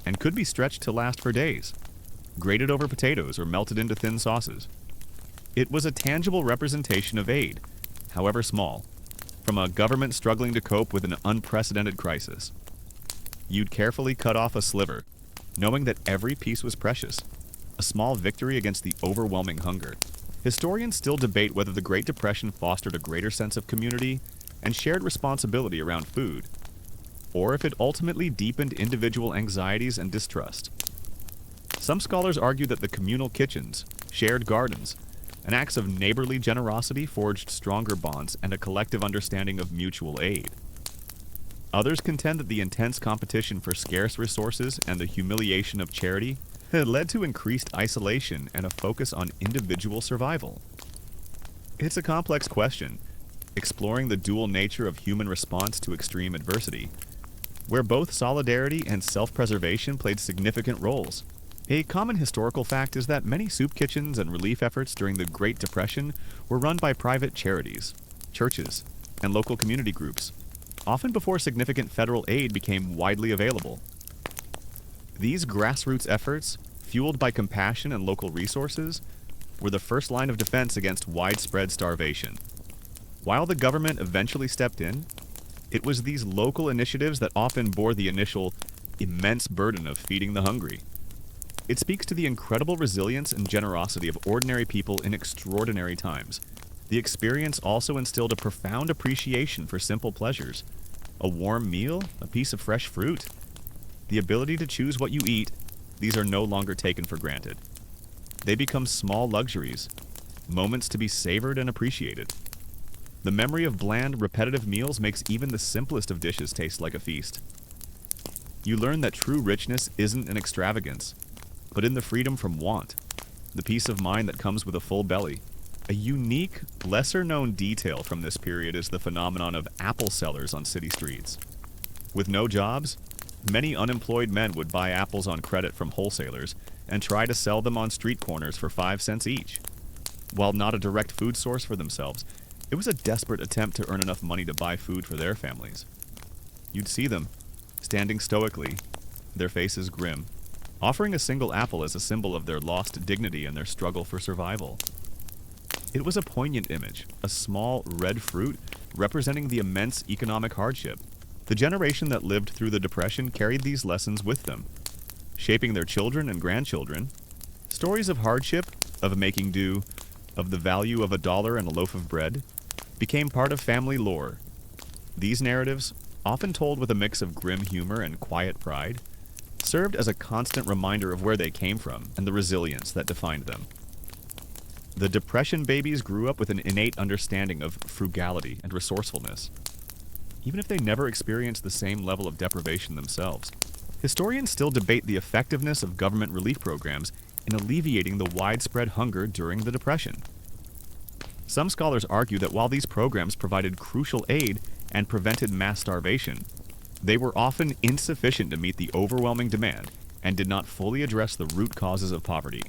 and could be stretched to last for days, grated over potatoes or melted into thin sauces. It was a tangible representation of aid, however small, from a government struggling to cope with an unprecedented crisis. You'd carefully cut off a sliver, knowing that every piece was precious, a small victory against the overwhelming hunger. Historians still debate whether the Great Depression fostered a greater sense of community and shared responsibility around food, or if it ultimately deepened individual anxieties and distrust. Some scholars argue that the communal kitchens, shared gardens, and acts of neighborly generosity forged stronger bonds and a collective understanding of mutual aid. Others contend that the intense competition for scarce resources and the humiliation of charity had led to increased isolation and a focus on individual survival. It's a complex question, exploring the dual nature of human response to extreme adversity, where both solidarity and self-preservation played significant roles. A common historical fact is that many soup kitchens and relief efforts during the Great Depression were run by private charities, churches, and local community groups, often before significant federal aid became widely available. These grassroots efforts, fueled by compassion and local resources, were the first line of defense against widespread starvation. While the government eventually stepped in, it was these local initiatives that often bore the initial, immense burden of feeding the hungry. It speaks to the incredible resilience and generosity of ordinary people in extraordinary times. The experience also instilled a profound appreciation for simple pleasures. A warm meal, a piece of fresh fruit. The ability to choose what you eat, these are no longer taken for granted. They become small luxuries, moments to be savored and appreciated. The memory of bland, repetitive meals makes even the simplest of dishes taste like a feast. You learn that true richness isn't an extravagance, but in the freedom from want, the peace of mind that comes with a full belly. A unique, lesser-known detail from this period is the phenomenon of apple sellers on city streets. With no jobs, many unemployed men would buy apples on credit from wholesalers and try to sell them on street corners for 5 cents each. While not a direct food source for themselves, it was a desperate attempt to earn enough money to buy food for their families. You'd see them, standing stoically, their faces grim, offering a single apple as a symbol of their lost dignity and their struggle for survival. It was a poignant image, a small red fruit representing the immense economic hardship. The generation that lived through the Depression carried these lessons with them, shaping their children and grandchildren. Stories of hardship, of making do, of the value of $1 and a loaf of bread, became part of family lore. These narratives, often told with a mix of grim humor and quiet pride, served as a constant reminder of where they came from and the resilience that defined them. The Depression babies grew up with an innate understanding of frugality and resourcefulness, even if they never experienced the same level of deprivation themselves. Historians still debate the effectiveness of government relief programs in alleviating the widespread hunger during the Depression. Some scholars argue that while these programs provided crucial aid and prevented mass starvation, they were often insufficient to meet the overwhelming demand and did not fully address the root causes of poverty.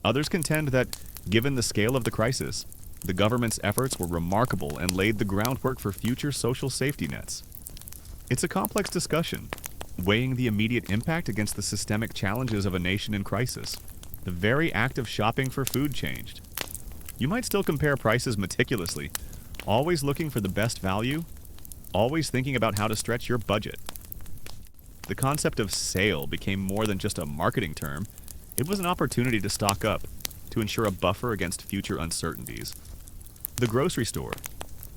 Others contend that, given the scale of the crisis, the government's efforts were remarkable and laid the groundwork for future social safety nets. It's a complex discussion, weighing the immediate impact against the systemic challenges of a nation in crisis. The very act of shopping for food changed. You might still compare prices meticulously, always looking for the best value, always thinking about how to stretch your budget. The concept of sale became more than just a marketing term. It was an opportunity to stock up, to ensure a buffer against future uncertainties. The grocery store,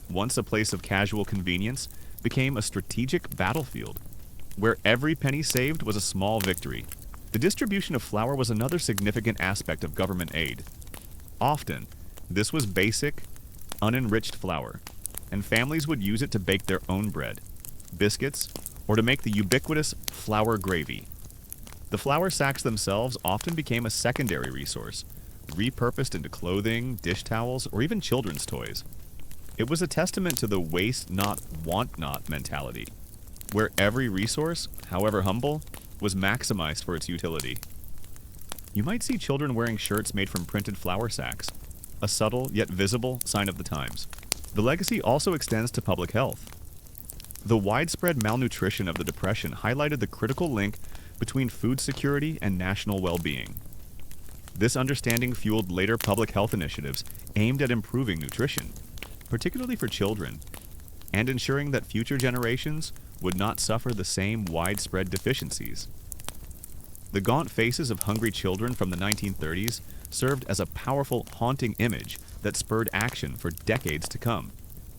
once a place of casual convenience, became a strategic battlefield. where every penny saved was a small victory. The distribution of flour was another significant aspect of government aid. Often, this was basic, unenriched flour, and families would use it to bake their own bread, biscuits, or to make the ubiquitous flour gravy. The flour sacks themselves often became a secondary resource, repurposed into clothing, dish towels, or even children's toys. It was a testament to the waste not, want not mentality, where every resource, however humble, was maximized for its utility. You might see children wearing shirts made from printed flour sacks, a subtle yet visible sign of the times. The legacy also extends to public health. The widespread malnutrition of the Depression highlighted the critical link between food security and national well-being. This understanding fueled later public health initiatives aimed at improving nutrition, particularly for children, and ensuring that future generations would not suffer the same widespread deficiencies. The gaunt faces of hungry children from the 1930s served as a powerful, haunting image that spurred action for decades to come.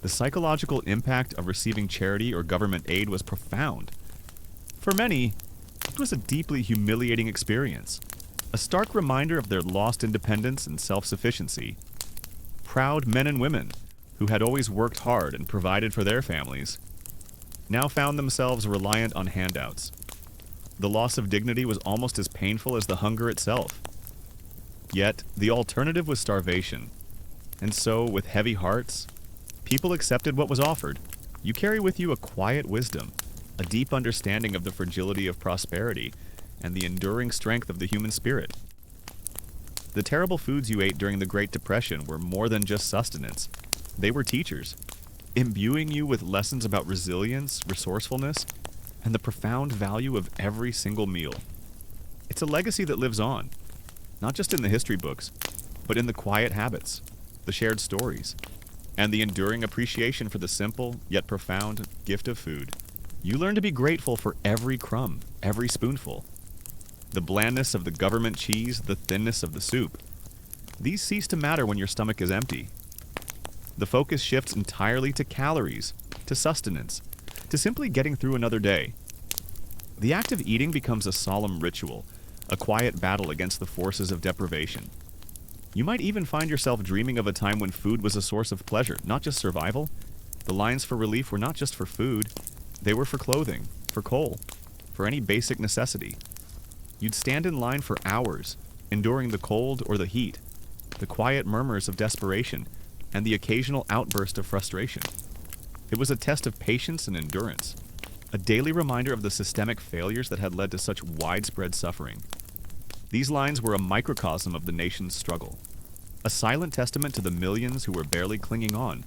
The psychological impact of receiving charity or government aid was profound. For many, it was a deeply humiliating experience, a stark reminder of their lost independence and self-sufficiency. Proud men and women, who had always worked hard and provided for their families, now found themselves reliant on handouts. The loss of dignity was almost as painful as the hunger itself. Yet, the alternative was starvation. And so, with heavy hearts, people accepted what was offered. You carry with you a quiet wisdom, a deep understanding of the fragility of prosperity, and the enduring strength of the human spirit. The terrible foods you ate during the Great Depression were more than just sustenance. They were teachers, imbuing you with lessons about resilience, resourcefulness, and the profound value of every single meal. It's a legacy that lives on, not just in the history books, but in the quiet habits, the shared stories, and the enduring appreciation for the simple yet profound gift of food. You learn to be grateful for every crumb, every spoonful. The blandness of the government cheese, the thinness of the soup. These cease to matter when your stomach is empty. The focus shifts entirely to calories, to sustenance, to simply getting through another day. The act of eating becomes a solemn ritual, a quiet battle against the forces of deprivation. You might even find yourself dreaming of a time when food was a source of pleasure, not just survival. The lines for relief were not just for food, they were for clothing, for coal, for any basic necessity. You'd stand in line for hours, enduring the cold or the heat, the quiet murmurs of desperation, and the occasional outburst of frustration. It was a test of patience and endurance, a daily reminder of the systemic failures that had led to such widespread suffering. These lines were a microcosm of the nation's struggle, a silent testament to the millions who were barely clinging on,